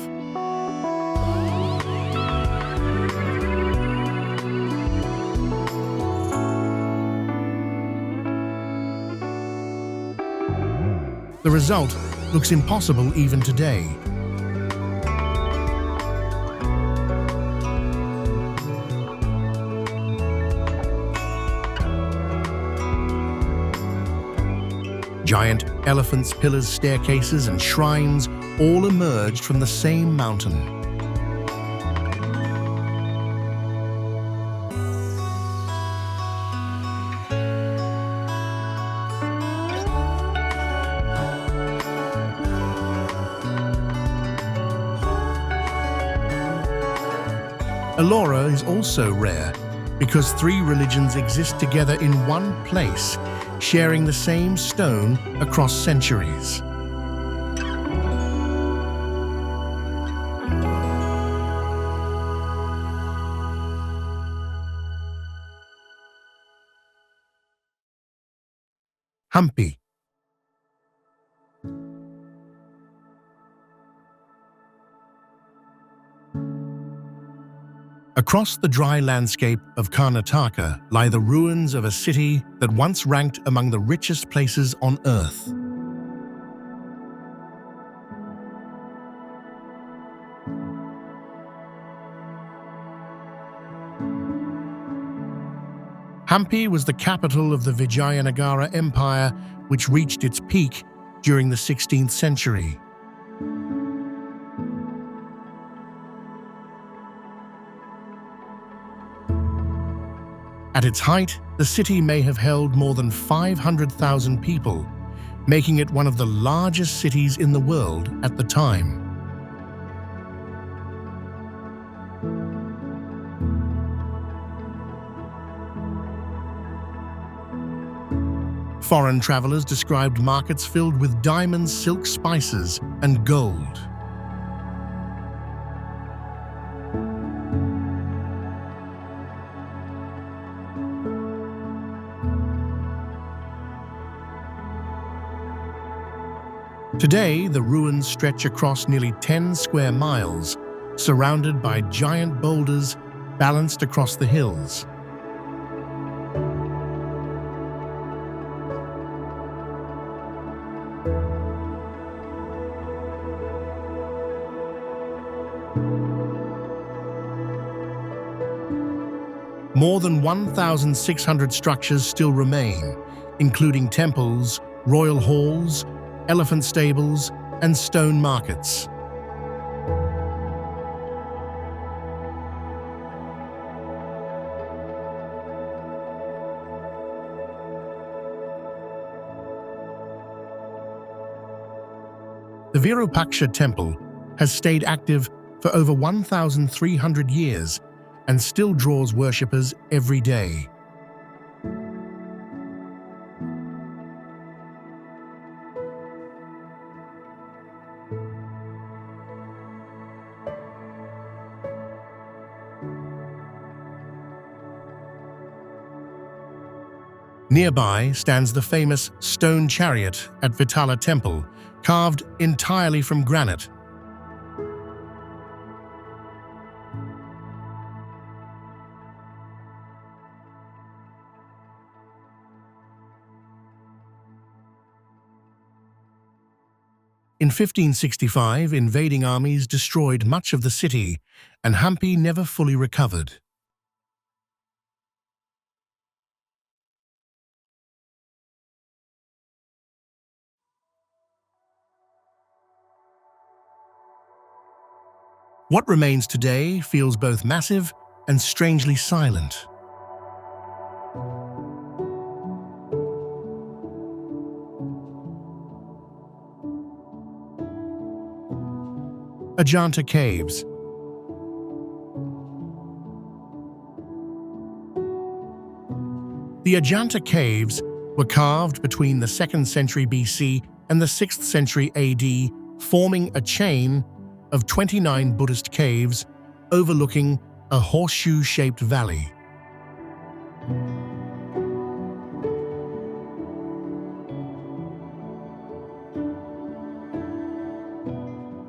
The result looks impossible even today. Giant elephants, pillars, staircases, and shrines all emerged from the same mountain. Ellora is also rare because 3 religions exist together in one place, sharing the same stone across centuries. 'The Hampi. Across the dry landscape of Karnataka lie the ruins of a city that once ranked among the richest places on Earth. Hampi was the capital of the Vijayanagara Empire, which reached its peak during the 16th century. At its height, the city may have held more than 500,000 people, making it one of the largest cities in the world at the time. Foreign travelers described markets filled with diamonds, silk, spices, and gold. Today, the ruins stretch across nearly 10 square miles, surrounded by giant boulders balanced across the hills. More than 1,600 structures still remain, including temples, royal halls, elephant stables, and stone markets. The Virupaksha temple has stayed active for over 1,300 years and still draws worshippers every day. Nearby stands the famous stone chariot at Vitala Temple, carved entirely from granite. In 1565, invading armies destroyed much of the city, and Hampi never fully recovered. What remains today feels both massive and strangely silent. Ajanta Caves. The Ajanta Caves were carved between the 2nd century BC and the 6th century AD, forming a chain of 29 Buddhist caves overlooking a horseshoe-shaped valley.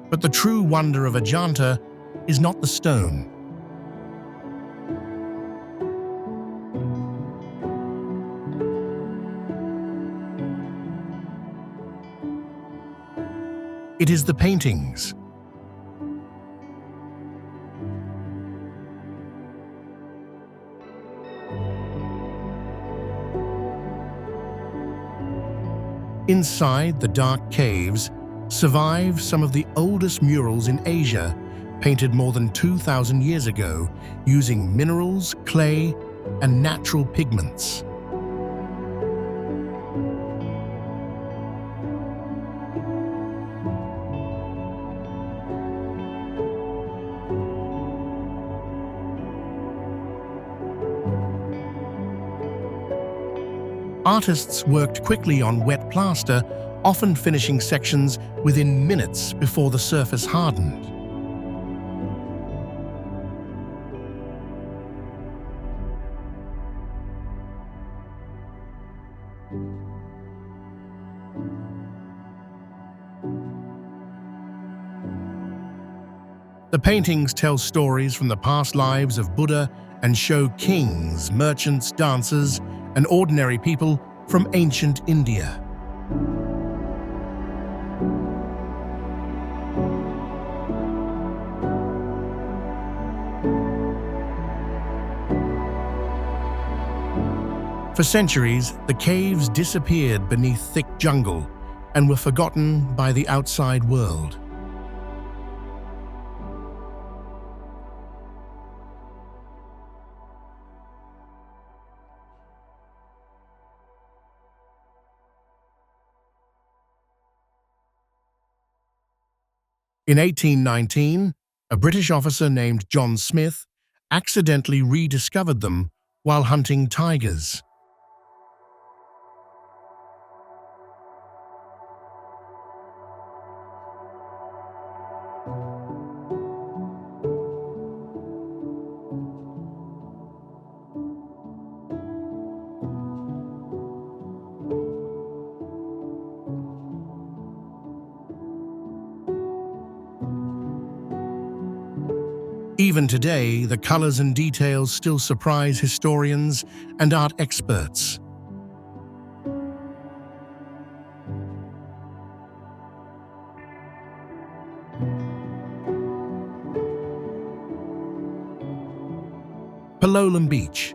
But the true wonder of Ajanta is not the stone. It is the paintings. Inside the dark caves survive some of the oldest murals in Asia, painted more than 2,000 years ago using minerals, clay, and natural pigments. Artists worked quickly on wet plaster, often finishing sections within minutes before the surface hardened. The paintings tell stories from the past lives of Buddha and show kings, merchants, dancers, and ordinary people from ancient India. For centuries, the caves disappeared beneath thick jungle and were forgotten by the outside world. In 1819, a British officer named John Smith accidentally rediscovered them while hunting tigers. Even today, the colors and details still surprise historians and art experts. Palolem Beach.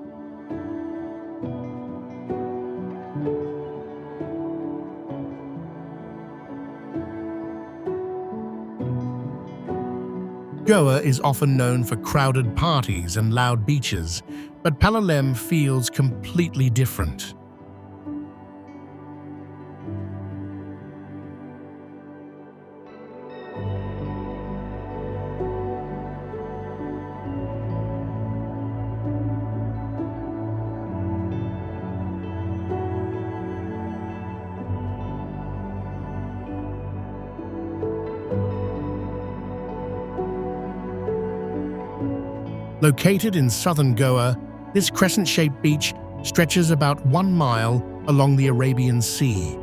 Goa is often known for crowded parties and loud beaches, but Palolem feels completely different. Located in southern Goa, this crescent-shaped beach stretches about 1 mile along the Arabian Sea.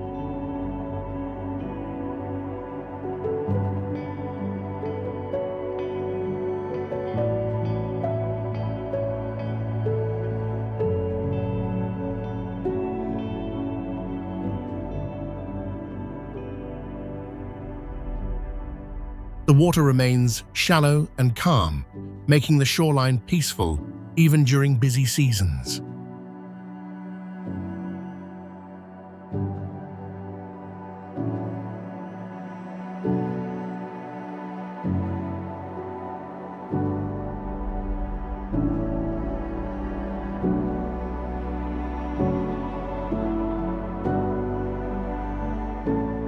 The water remains shallow and calm, making the shoreline peaceful even during busy seasons.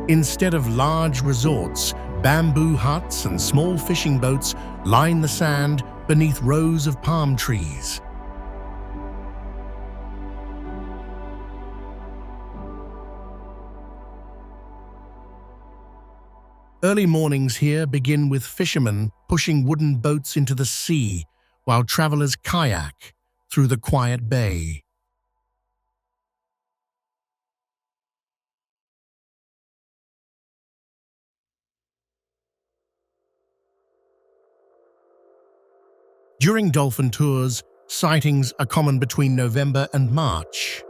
Instead of large resorts, bamboo huts and small fishing boats line the sand beneath rows of palm trees. Early mornings here begin with fishermen pushing wooden boats into the sea while travelers kayak through the quiet bay. During dolphin tours, sightings are common between November and March.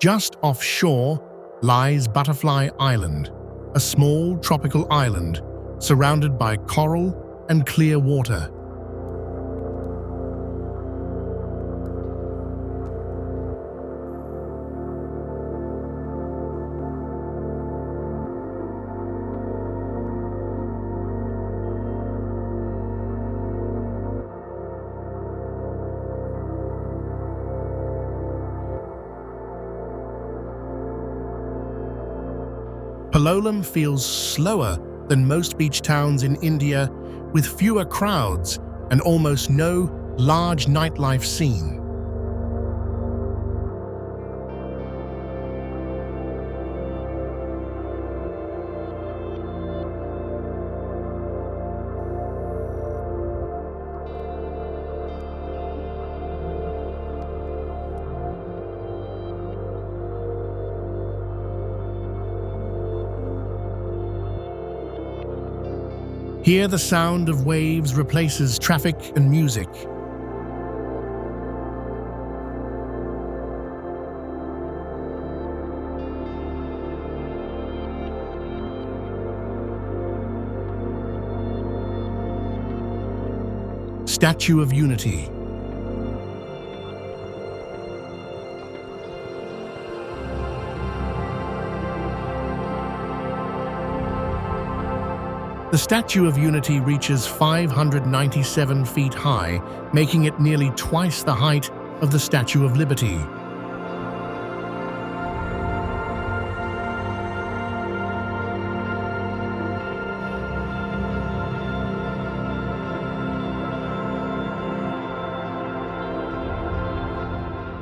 Just offshore lies Butterfly Island, a small tropical island surrounded by coral and clear water. Palolem feels slower than most beach towns in India, with fewer crowds and almost no large nightlife scene. Here the sound of waves replaces traffic and music. Statue of Unity. The Statue of Unity reaches 597 feet high, making it nearly twice the height of the Statue of Liberty.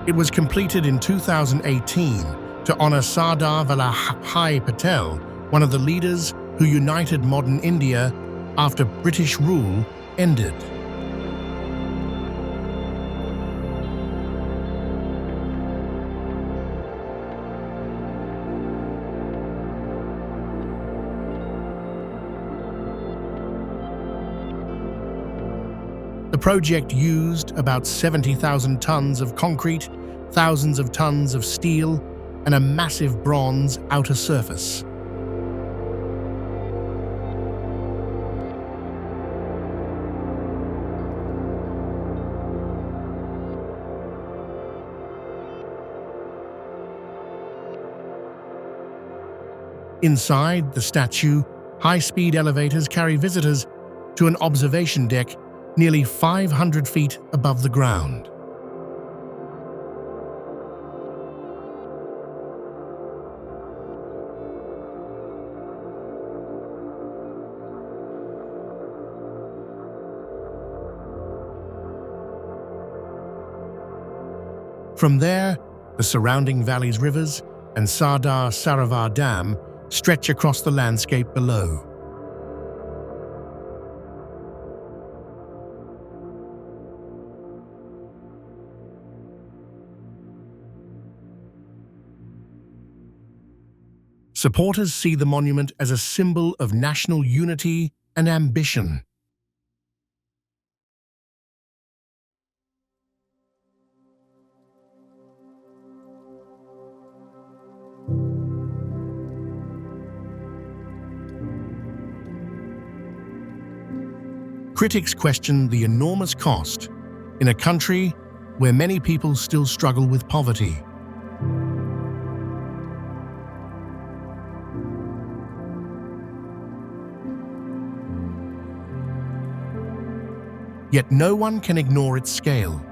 It was completed in 2018 to honor Sardar Vallabhbhai Patel, one of the leaders who united modern India after British rule ended. The project used about 70,000 tons of concrete, thousands of tons of steel, and a massive bronze outer surface. Inside the statue, high-speed elevators carry visitors to an observation deck nearly 500 feet above the ground. From there, the surrounding valleys, rivers, and Sardar Sarovar Dam stretch across the landscape below. Supporters see the monument as a symbol of national unity and ambition. Critics question the enormous cost in a country where many people still struggle with poverty. Yet no one can ignore its scale.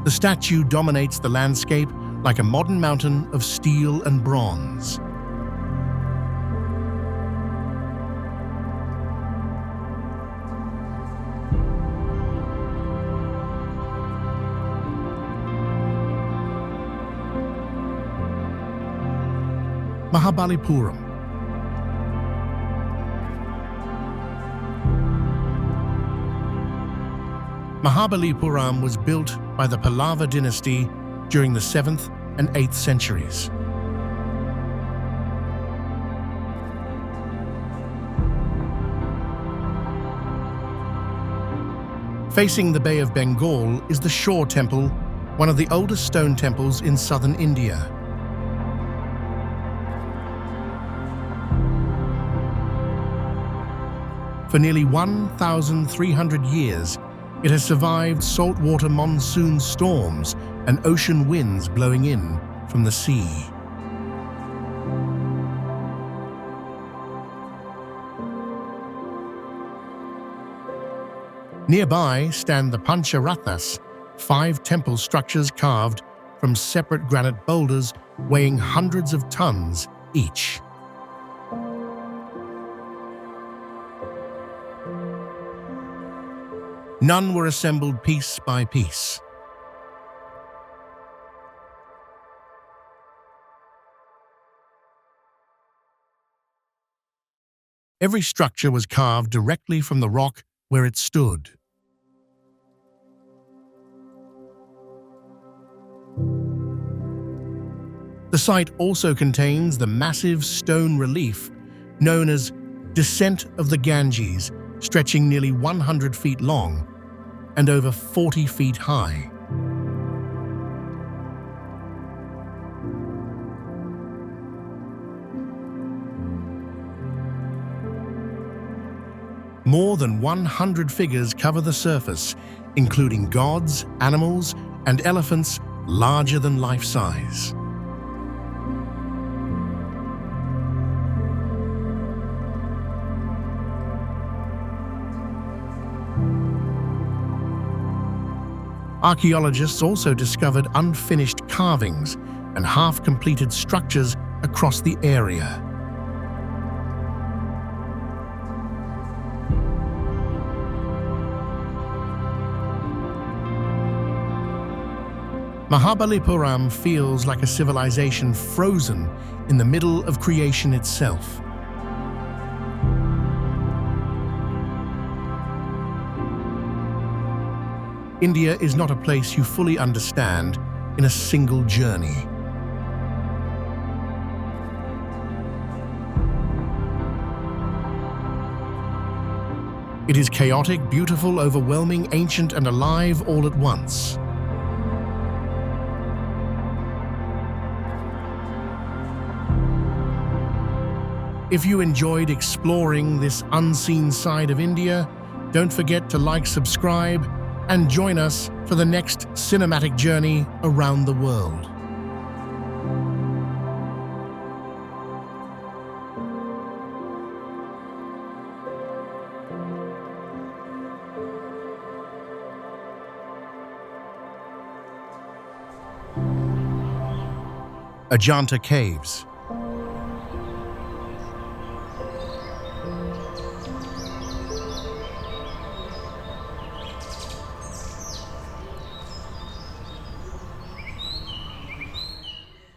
The statue dominates the landscape like a modern mountain of steel and bronze. Mahabalipuram. Mahabalipuram was built by the Pallava dynasty during the 7th and 8th centuries. Facing the Bay of Bengal is the Shore Temple, one of the oldest stone temples in southern India. For nearly 1,300 years, it has survived saltwater monsoon storms and ocean winds blowing in from the sea. Nearby stand the Pancharathas, 5 temple structures carved from separate granite boulders weighing hundreds of tons each. None were assembled piece by piece. Every structure was carved directly from the rock where it stood. The site also contains the massive stone relief known as Descent of the Ganges, stretching nearly 100 feet long and over 40 feet high. More than 100 figures cover the surface, including gods, animals, and elephants larger than life-size. Archaeologists also discovered unfinished carvings and half-completed structures across the area. Mahabalipuram feels like a civilization frozen in the middle of creation itself. India is not a place you fully understand in a single journey. It is chaotic, beautiful, overwhelming, ancient, and alive all at once. If you enjoyed exploring this unseen side of India, don't forget to like, subscribe, and join us for the next cinematic journey around the world. Ajanta Caves.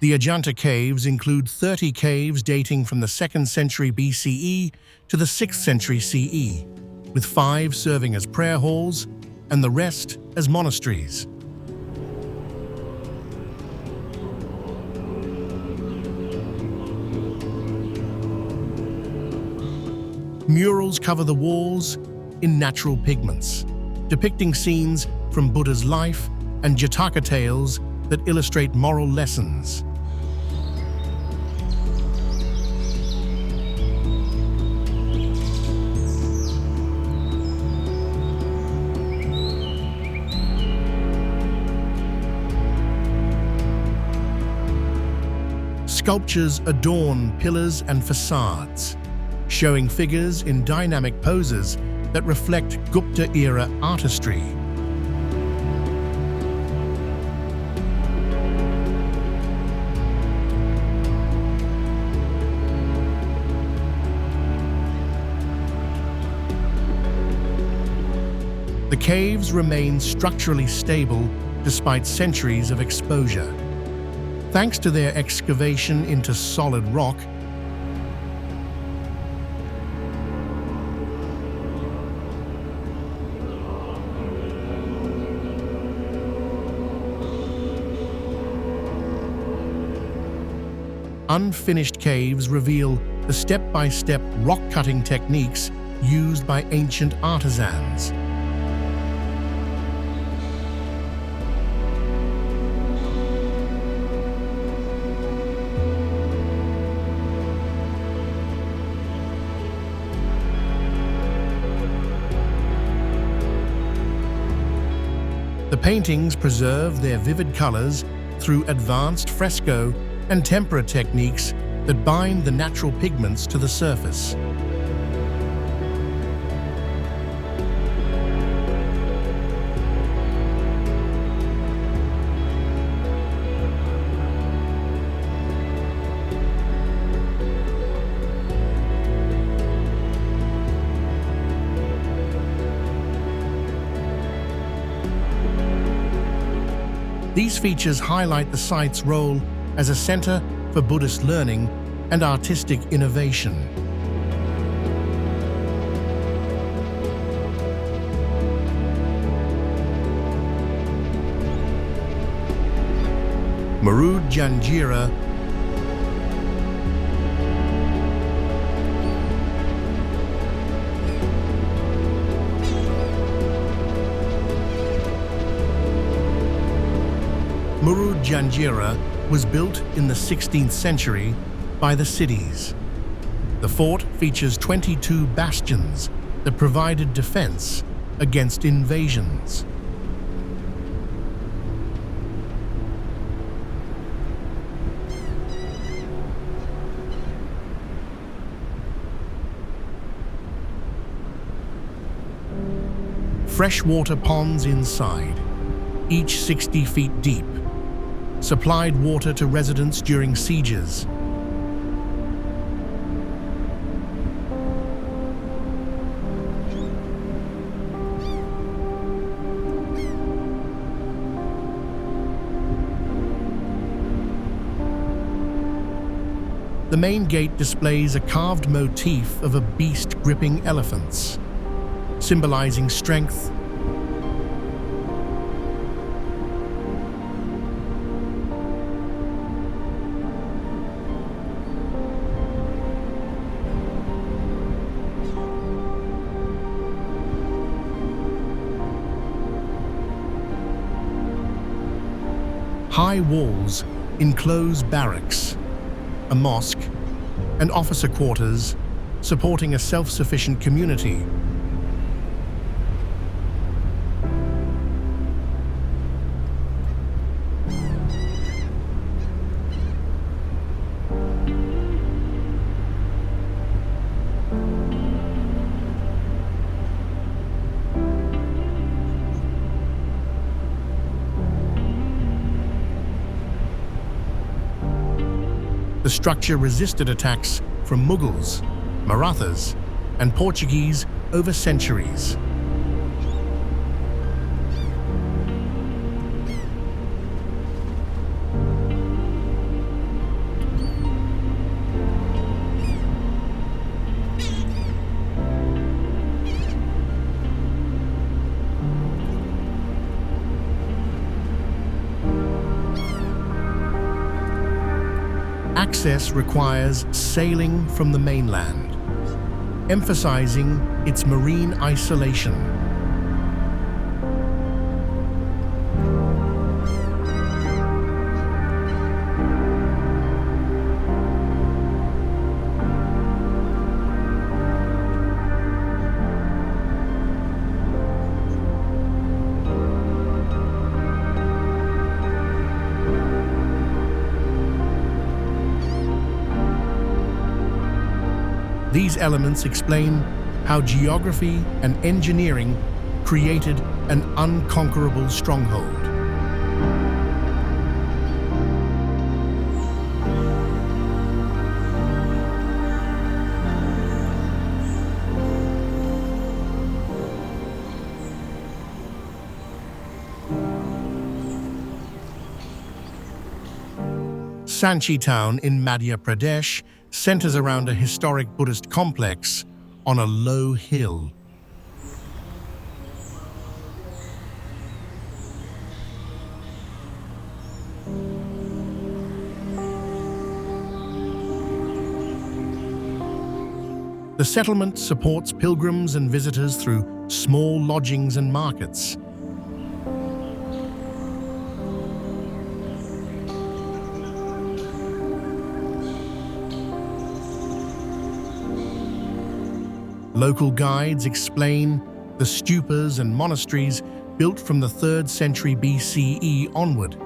The Ajanta Caves include 30 caves dating from the 2nd century BCE to the 6th century CE, with 5 serving as prayer halls and the rest as monasteries. Murals cover the walls in natural pigments, depicting scenes from Buddha's life and Jataka tales that illustrate moral lessons. Sculptures adorn pillars and facades, showing figures in dynamic poses that reflect Gupta-era artistry. The caves remain structurally stable despite centuries of exposure. Thanks to their excavation into solid rock, unfinished caves reveal the step-by-step rock-cutting techniques used by ancient artisans. The paintings preserve their vivid colors through advanced fresco and tempera techniques that bind the natural pigments to the surface. These features highlight the site's role as a center for Buddhist learning and artistic innovation. Janjira Janjira was built in the 16th century by the Siddhis. The fort features 22 bastions that provided defense against invasions. Freshwater ponds inside, each 60 feet deep, supplied water to residents during sieges. The main gate displays a carved motif of a beast gripping elephants, symbolizing strength. High walls enclose barracks, a mosque, and officer quarters, supporting a self-sufficient community. The structure resisted attacks from Mughals, Marathas, and Portuguese over centuries. Access requires sailing from the mainland, emphasizing its marine isolation. These elements explain how geography and engineering created an unconquerable stronghold. Sanchi town in Madhya Pradesh centers around a historic Buddhist complex on a low hill. The settlement supports pilgrims and visitors through small lodgings and markets. Local guides explain the stupas and monasteries built from the 3rd century BCE onward.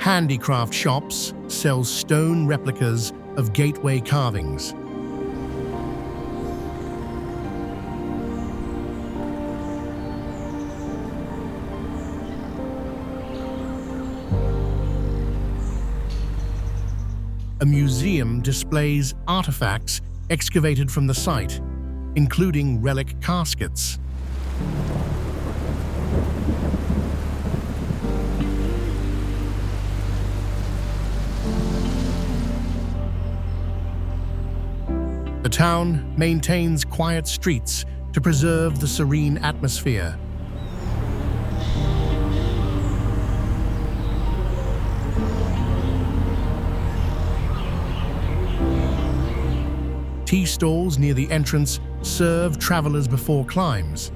Handicraft shops sell stone replicas of gateway carvings. A museum displays artifacts excavated from the site, including relic caskets. The town maintains quiet streets to preserve the serene atmosphere. Tea stalls near the entrance serve travelers before climbs.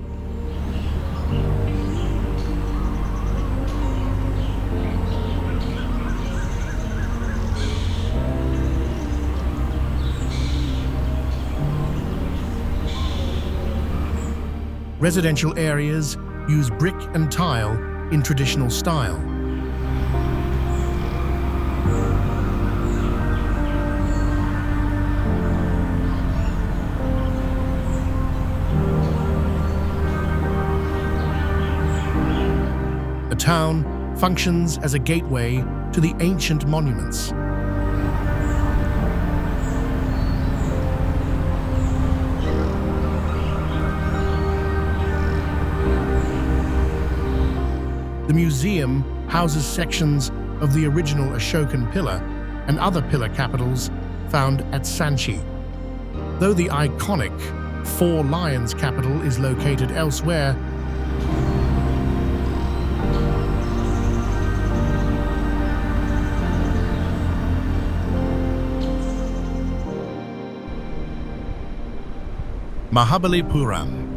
Residential areas use brick and tile in traditional style. The town functions as a gateway to the ancient monuments. The museum houses sections of the original Ashokan pillar and other pillar capitals found at Sanchi. Though the iconic Four Lions capital is located elsewhere, Mahabalipuram.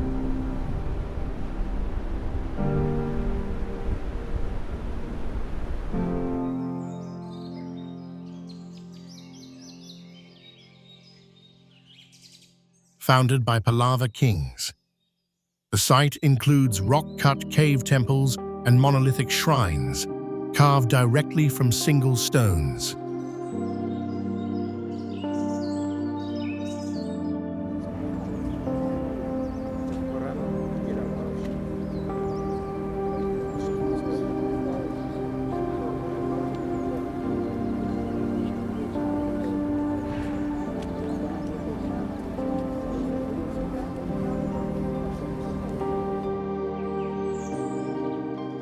Founded by Pallava kings. The site includes rock-cut cave temples and monolithic shrines, carved directly from single stones.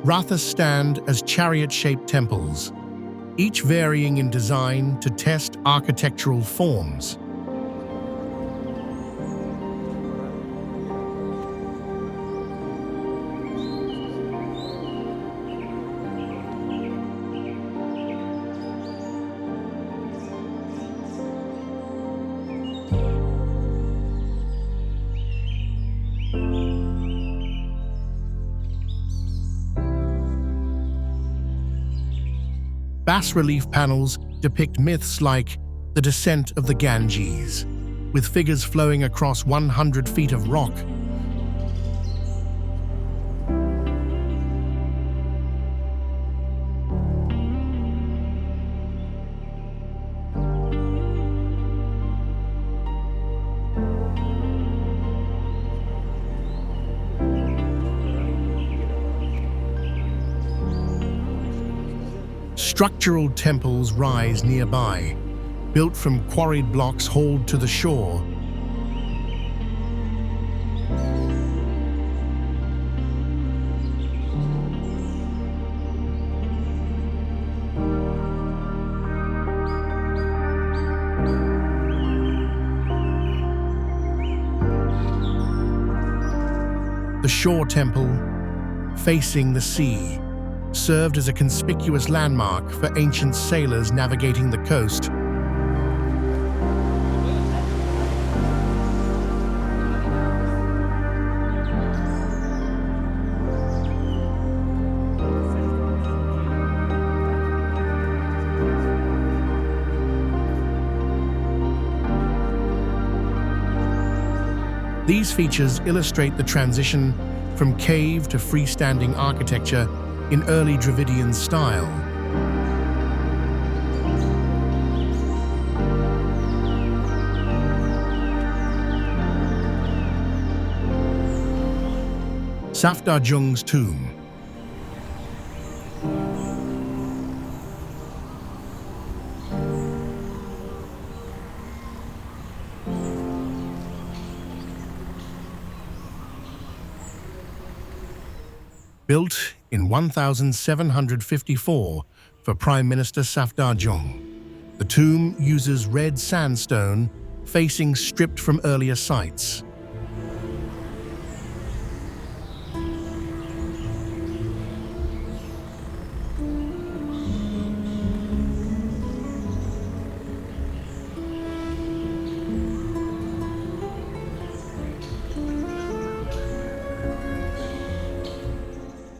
Rathas stand as chariot-shaped temples, each varying in design to test architectural forms. Bas-relief panels depict myths like the descent of the Ganges, with figures flowing across 100 feet of rock. Structural temples rise nearby, built from quarried blocks hauled to the shore. The shore temple, facing the sea, served as a conspicuous landmark for ancient sailors navigating the coast. These features illustrate the transition from cave to freestanding architecture in early Dravidian style. Safdarjung's tomb. Built in 1754 for Prime Minister Safdarjung, the tomb uses red sandstone facing stripped from earlier sites.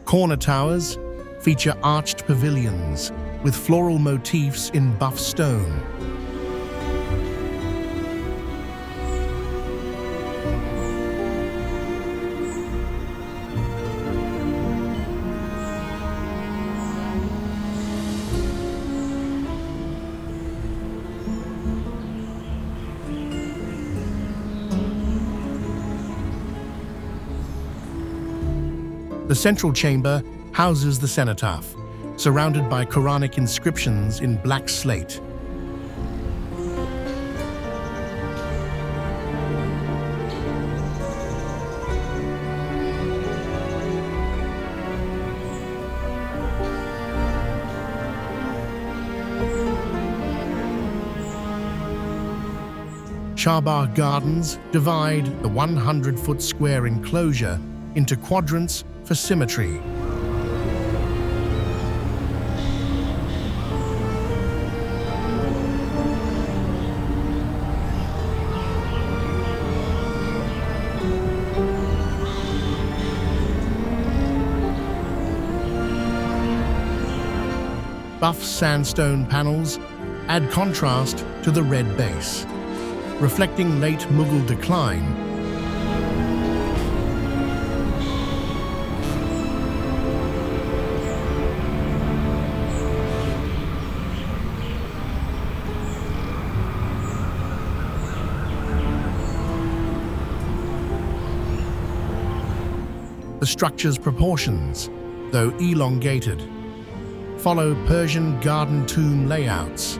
Corner towers feature arched pavilions with floral motifs in buff stone. The central chamber houses the cenotaph, surrounded by Quranic inscriptions in black slate. Chahbagh Gardens divide the 100-foot square enclosure into quadrants for symmetry. Buff sandstone panels add contrast to the red base, reflecting late Mughal decline. The structure's proportions, though elongated, follow Persian garden tomb layouts.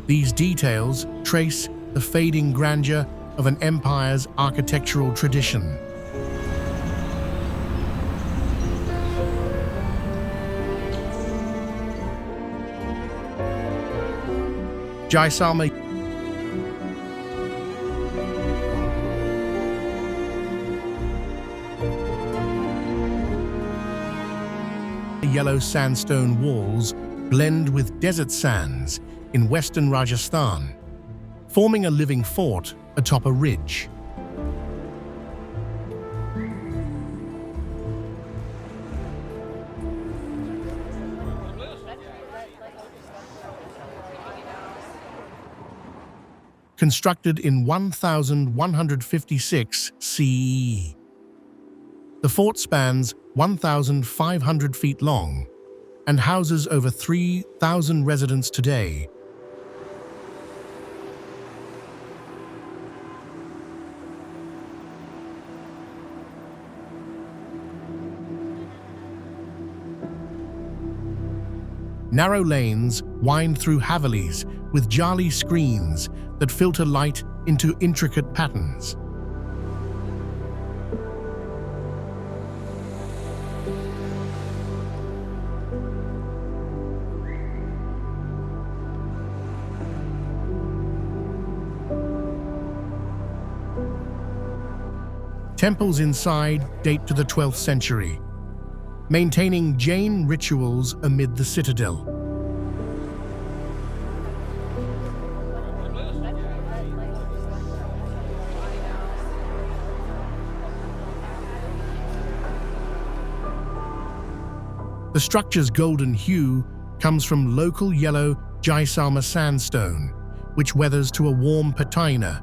These details trace the fading grandeur of an empire's architectural tradition. Jaisalmer yellow sandstone walls blend with desert sands in western Rajasthan, forming a living fort atop a ridge. Constructed in 1156 CE. The fort spans 1,500 feet long and houses over 3,000 residents today. Narrow lanes wind through Havelis with jali screens that filter light into intricate patterns. Temples inside date to the 12th century, maintaining Jain rituals amid the citadel. The structure's golden hue comes from local yellow Jaisalmer sandstone, which weathers to a warm patina.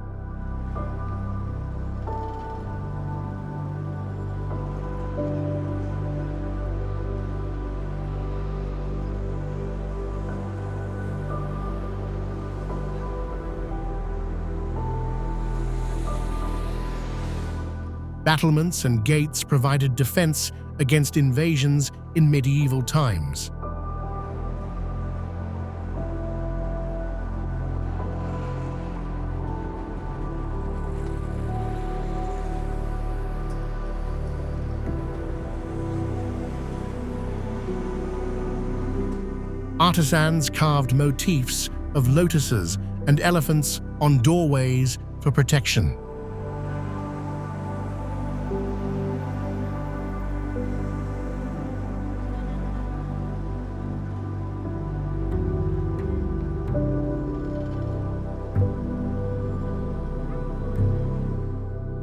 Battlements and gates provided defense against invasions in medieval times. Artisans carved motifs of lotuses and elephants on doorways for protection.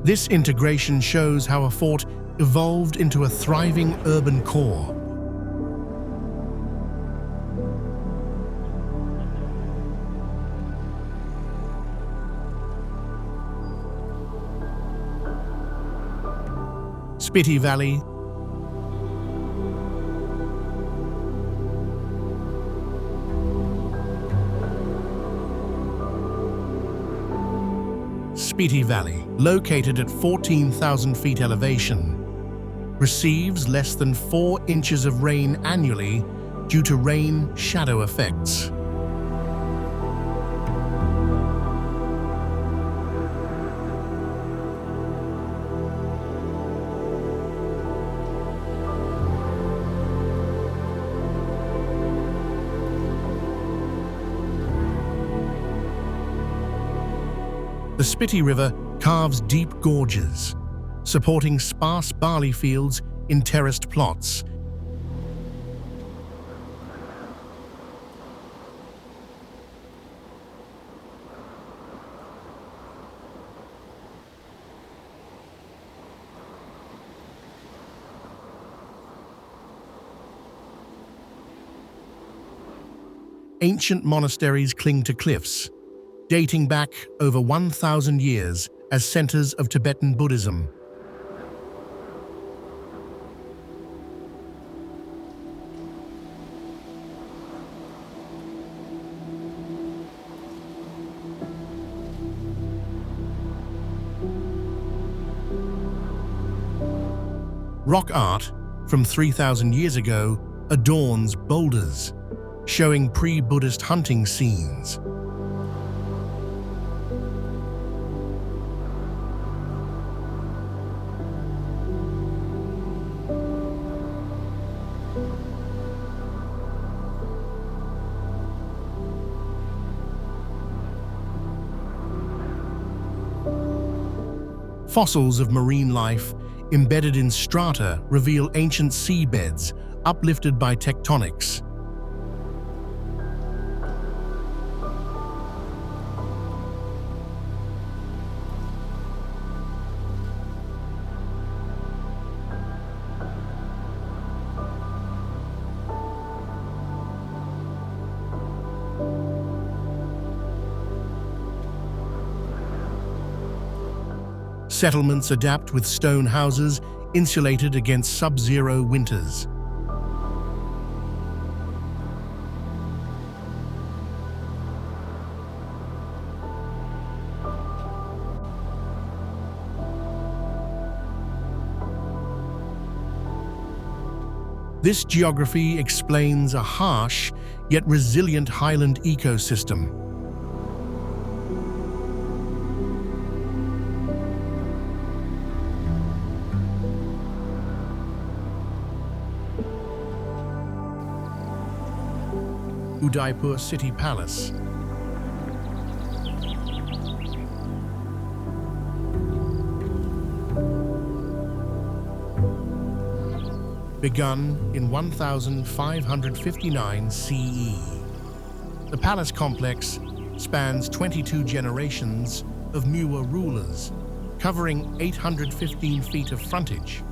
This integration shows how a fort evolved into a thriving urban core. Spiti Valley, Spiti Valley, located at 14,000 feet elevation, receives less than 4 inches of rain annually due to rain shadow effects. The Spiti River carves deep gorges, supporting sparse barley fields in terraced plots. Ancient monasteries cling to cliffs, dating back over 1,000 years as centers of Tibetan Buddhism. Rock art from 3,000 years ago adorns boulders, showing pre-Buddhist hunting scenes. Fossils of marine life embedded in strata reveal ancient seabeds uplifted by tectonics. Settlements adapt with stone houses insulated against sub-zero winters. This geography explains a harsh yet resilient highland ecosystem. Udaipur City Palace. Begun in 1559 CE. The palace complex spans 22 generations of Muwa rulers, covering 815 feet of frontage.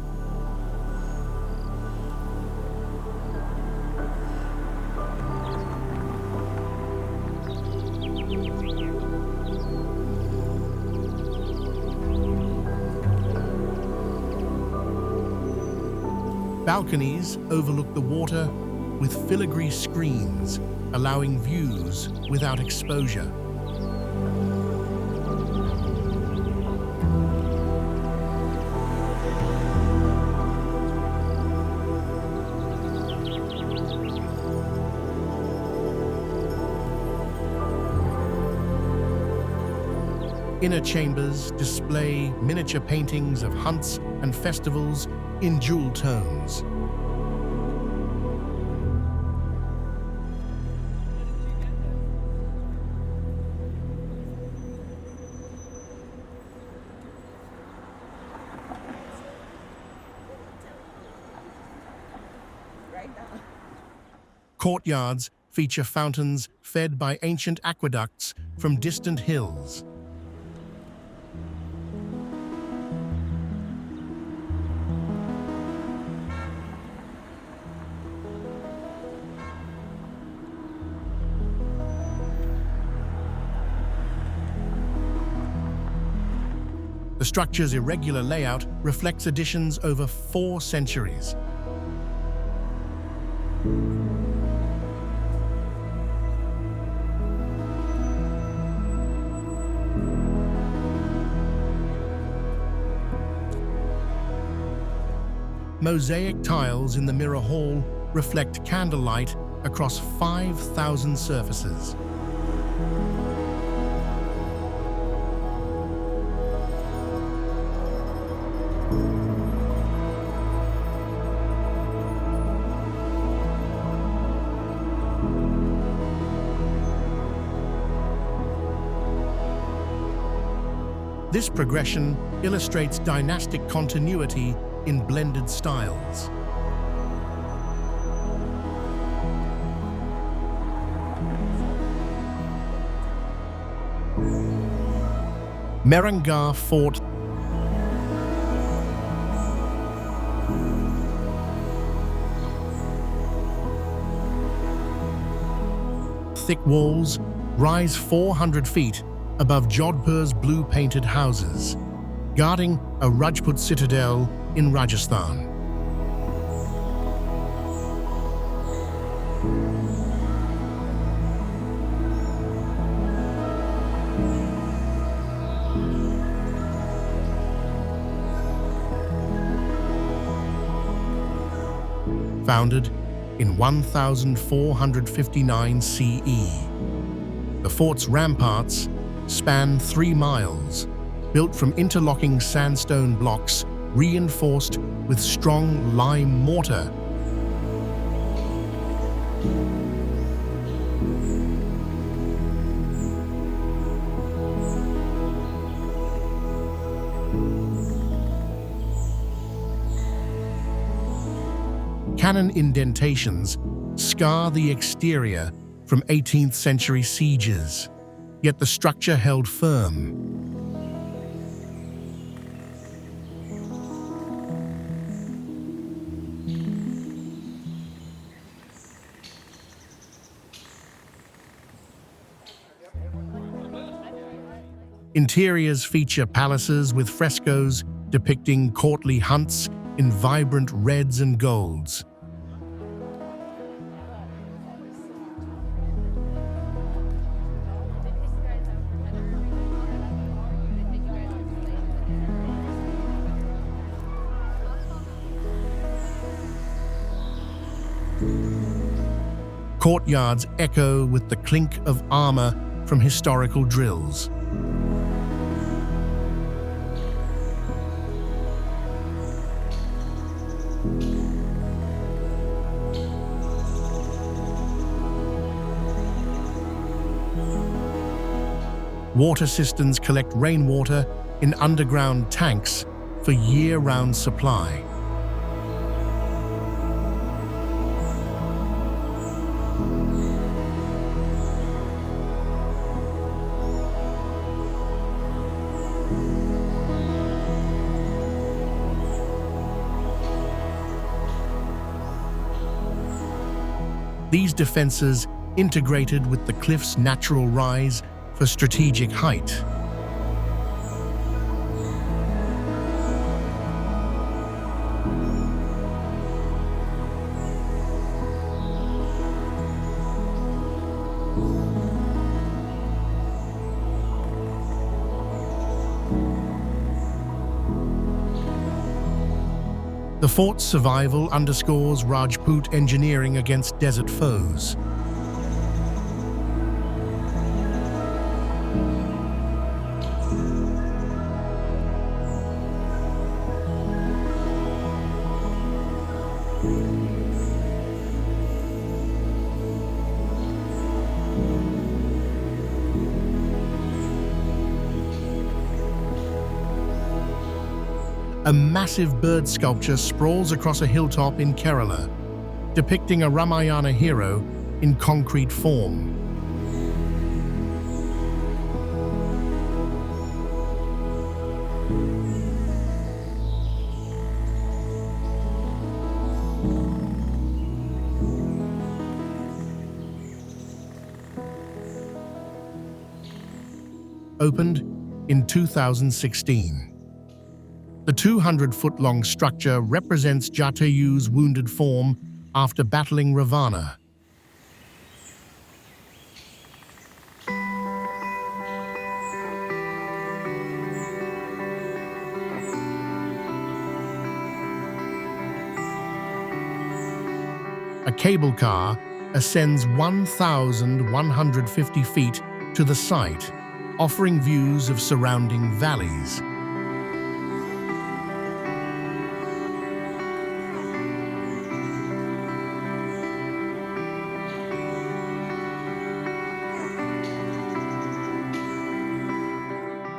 Balconies overlook the water with filigree screens, allowing views without exposure. Inner chambers display miniature paintings of hunts and festivals in jewel tones. Courtyards feature fountains fed by ancient aqueducts from distant hills. The structure's irregular layout reflects additions over 4 centuries. Mosaic tiles in the mirror hall reflect candlelight across 5,000 surfaces. This progression illustrates dynastic continuity in blended styles. Mehrenggar Fort thick walls rise 400 feet above Jodhpur's blue-painted houses, guarding a Rajput citadel in Rajasthan. Founded in 1459 CE, the fort's ramparts span 3 miles, built from interlocking sandstone blocks reinforced with strong lime mortar. Cannon indentations scar the exterior from 18th century sieges, yet the structure held firm. Interiors feature palaces with frescoes depicting courtly hunts in vibrant reds and golds. Courtyards echo with the clink of armor from historical drills. Water cisterns collect rainwater in underground tanks for year-round supply. These defenses integrated with the cliff's natural rise for strategic height. The fort's survival underscores Rajput engineering against desert foes. A massive bird sculpture sprawls across a hilltop in Kerala, depicting a Ramayana hero in concrete form. Opened in 2016. The 200-foot-long structure represents Jatayu's wounded form after battling Ravana. A cable car ascends 1,150 feet to the site, offering views of surrounding valleys.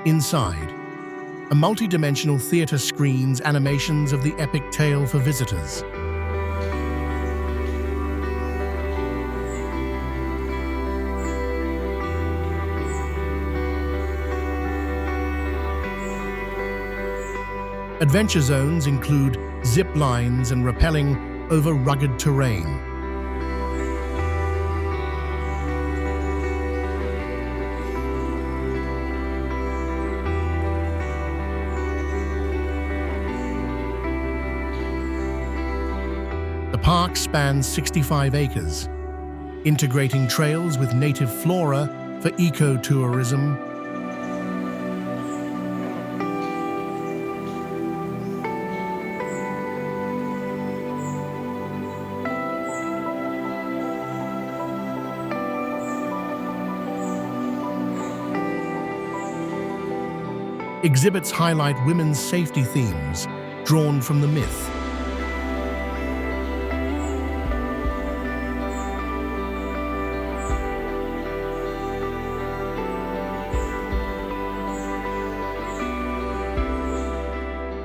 Inside, a multi-dimensional theater screens animations of the epic tale for visitors. Adventure zones include zip lines and rappelling over rugged terrain. The park spans 65 acres, integrating trails with native flora for ecotourism. Exhibits highlight women's safety themes drawn from the myth.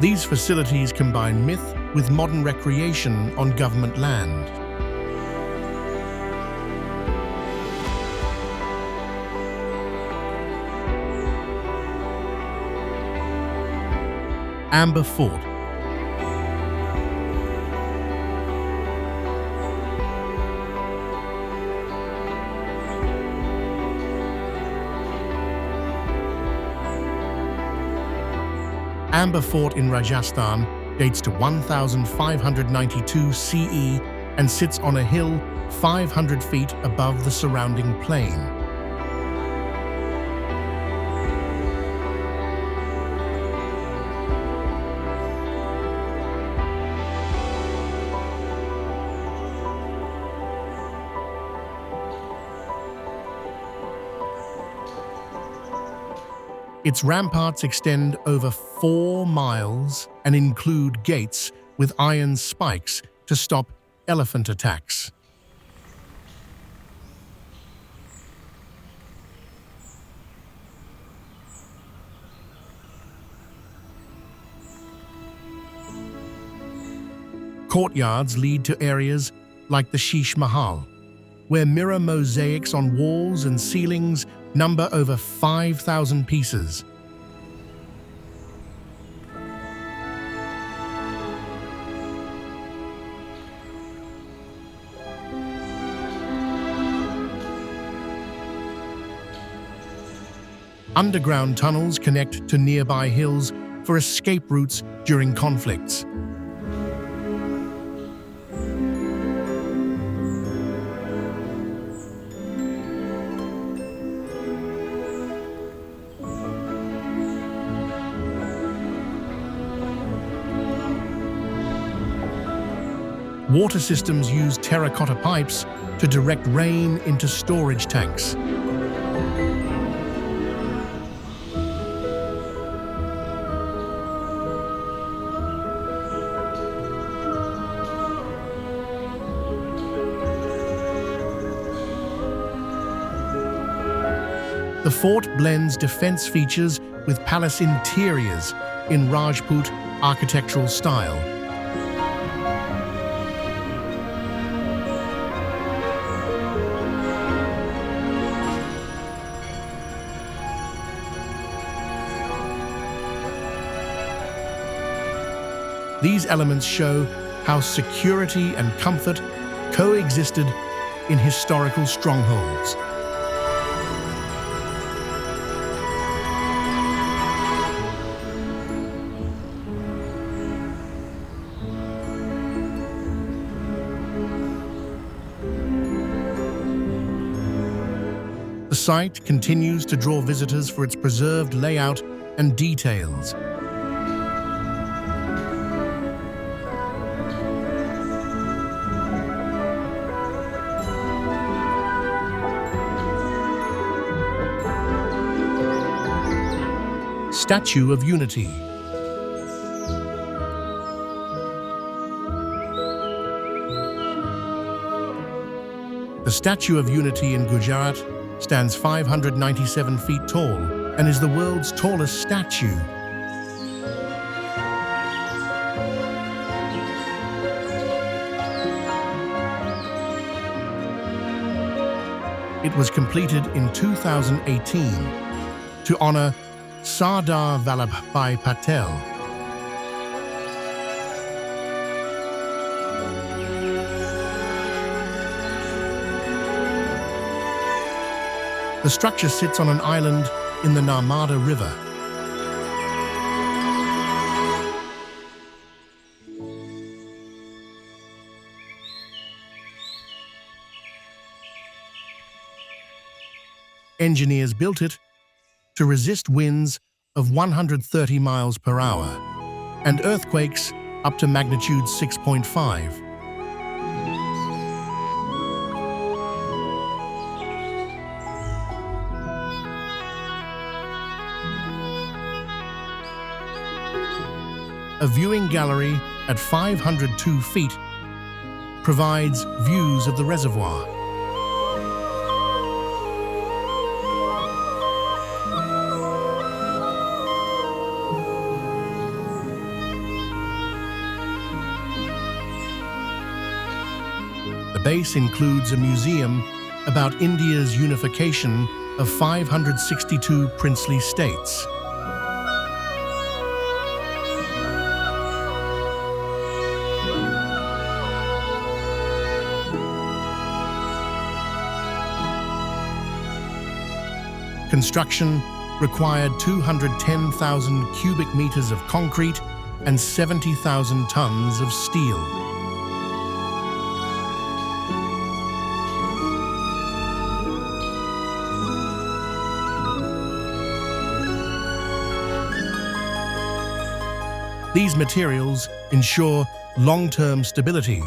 These facilities combine myth with modern recreation on government land. Amber Fort. Amber Fort in Rajasthan dates to 1592 CE and sits on a hill 500 feet above the surrounding plain. Its ramparts extend over 4 miles and include gates with iron spikes to stop elephant attacks. Courtyards lead to areas like the Sheesh Mahal, where mirror mosaics on walls and ceilings number over 5,000 pieces. Underground tunnels connect to nearby hills for escape routes during conflicts. Water systems use terracotta pipes to direct rain into storage tanks. The fort blends defense features with palace interiors in Rajput architectural style. These elements show how security and comfort coexisted in historical strongholds. The site continues to draw visitors for its preserved layout and details. Statue of Unity. The Statue of Unity in Gujarat stands 597 feet tall and is the world's tallest statue. It was completed in 2018 to honor Sardar Vallabhbhai Patel. The structure sits on an island in the Narmada River. Engineers built it to resist winds of 130 miles per hour and earthquakes up to magnitude 6.5. A viewing gallery at 502 feet provides views of the reservoir. The base includes a museum about India's unification of 562 princely states. Construction required 210,000 cubic meters of concrete and 70,000 tons of steel. These materials ensure long-term stability.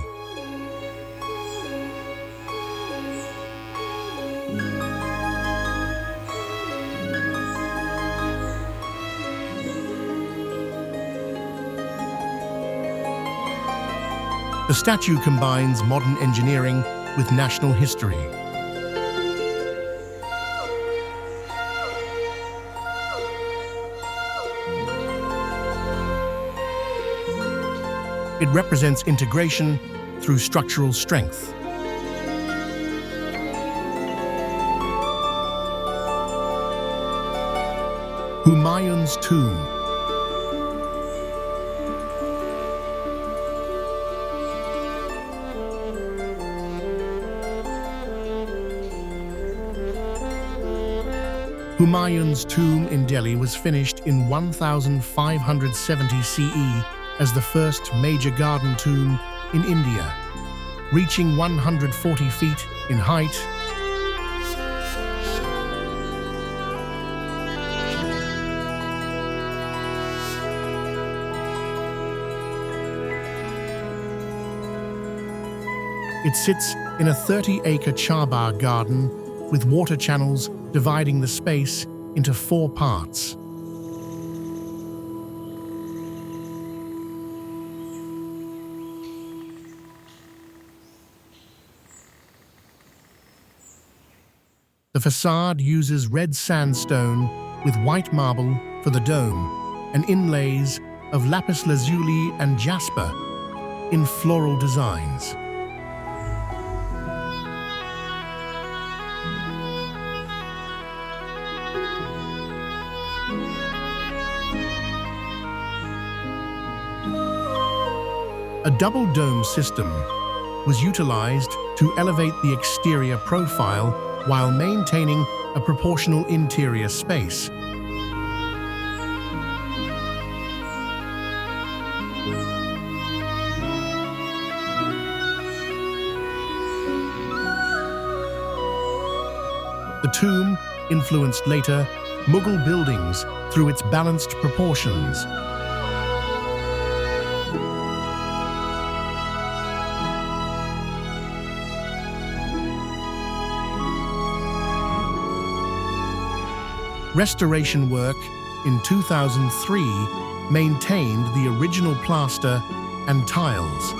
The statue combines modern engineering with national history. It represents integration through structural strength. Humayun's tomb. Humayun's tomb in Delhi was finished in 1570 CE as the first major garden tomb in India, reaching 140 feet in height. It sits in a 30-acre charbagh garden with water channels dividing the space into 4 parts. The The facade uses red sandstone with white marble for the dome and inlays of lapis lazuli and jasper in floral designs. A double dome system was utilized to elevate the exterior profile while maintaining a proportional interior space. The tomb influenced later Mughal buildings through its balanced proportions. Restoration work in 2003 maintained the original plaster and tiles.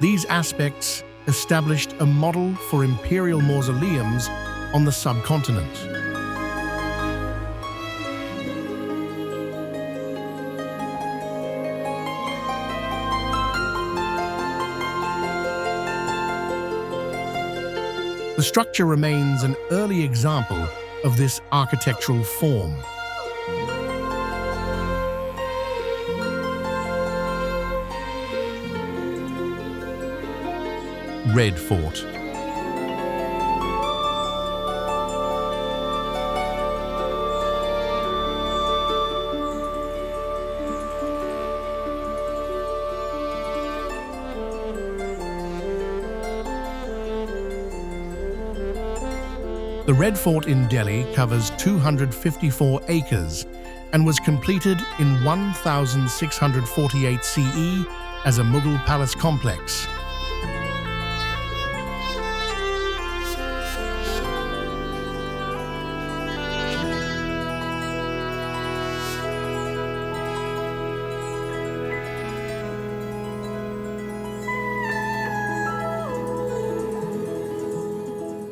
These aspects established a model for imperial mausoleums on the subcontinent. The structure remains an early example of this architectural form. Red Fort. The Red Fort in Delhi covers 254 acres and was completed in 1648 CE as a Mughal palace complex.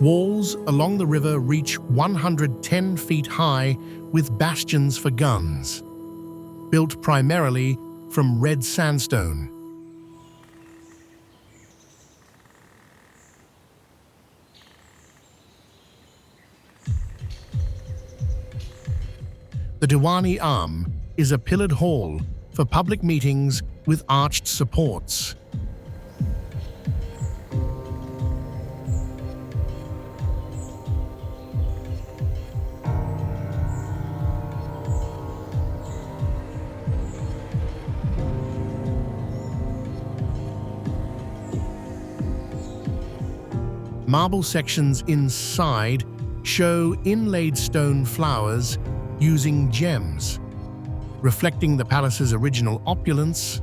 Walls along the river reach 110 feet high with bastions for guns, built primarily from red sandstone. The Diwani Arm is a pillared hall for public meetings with arched supports. Marble sections inside show inlaid stone flowers using gems, reflecting the palace's original opulence.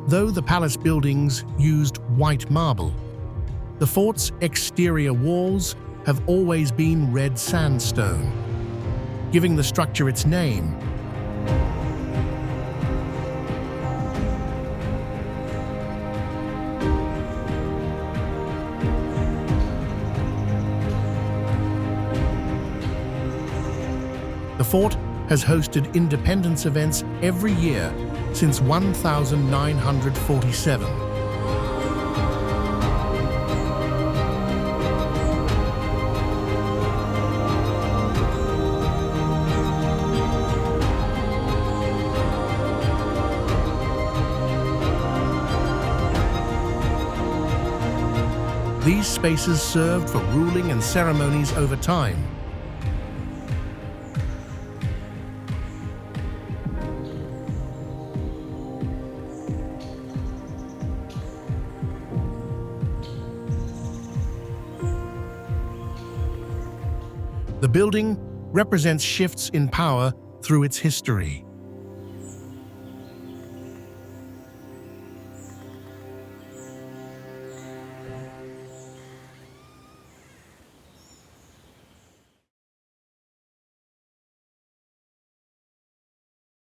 Though the palace buildings used white marble, the fort's exterior walls have always been red sandstone, giving the structure its name. The fort has hosted independence events every year since 1947. These spaces served for ruling and ceremonies over time. The building represents shifts in power through its history.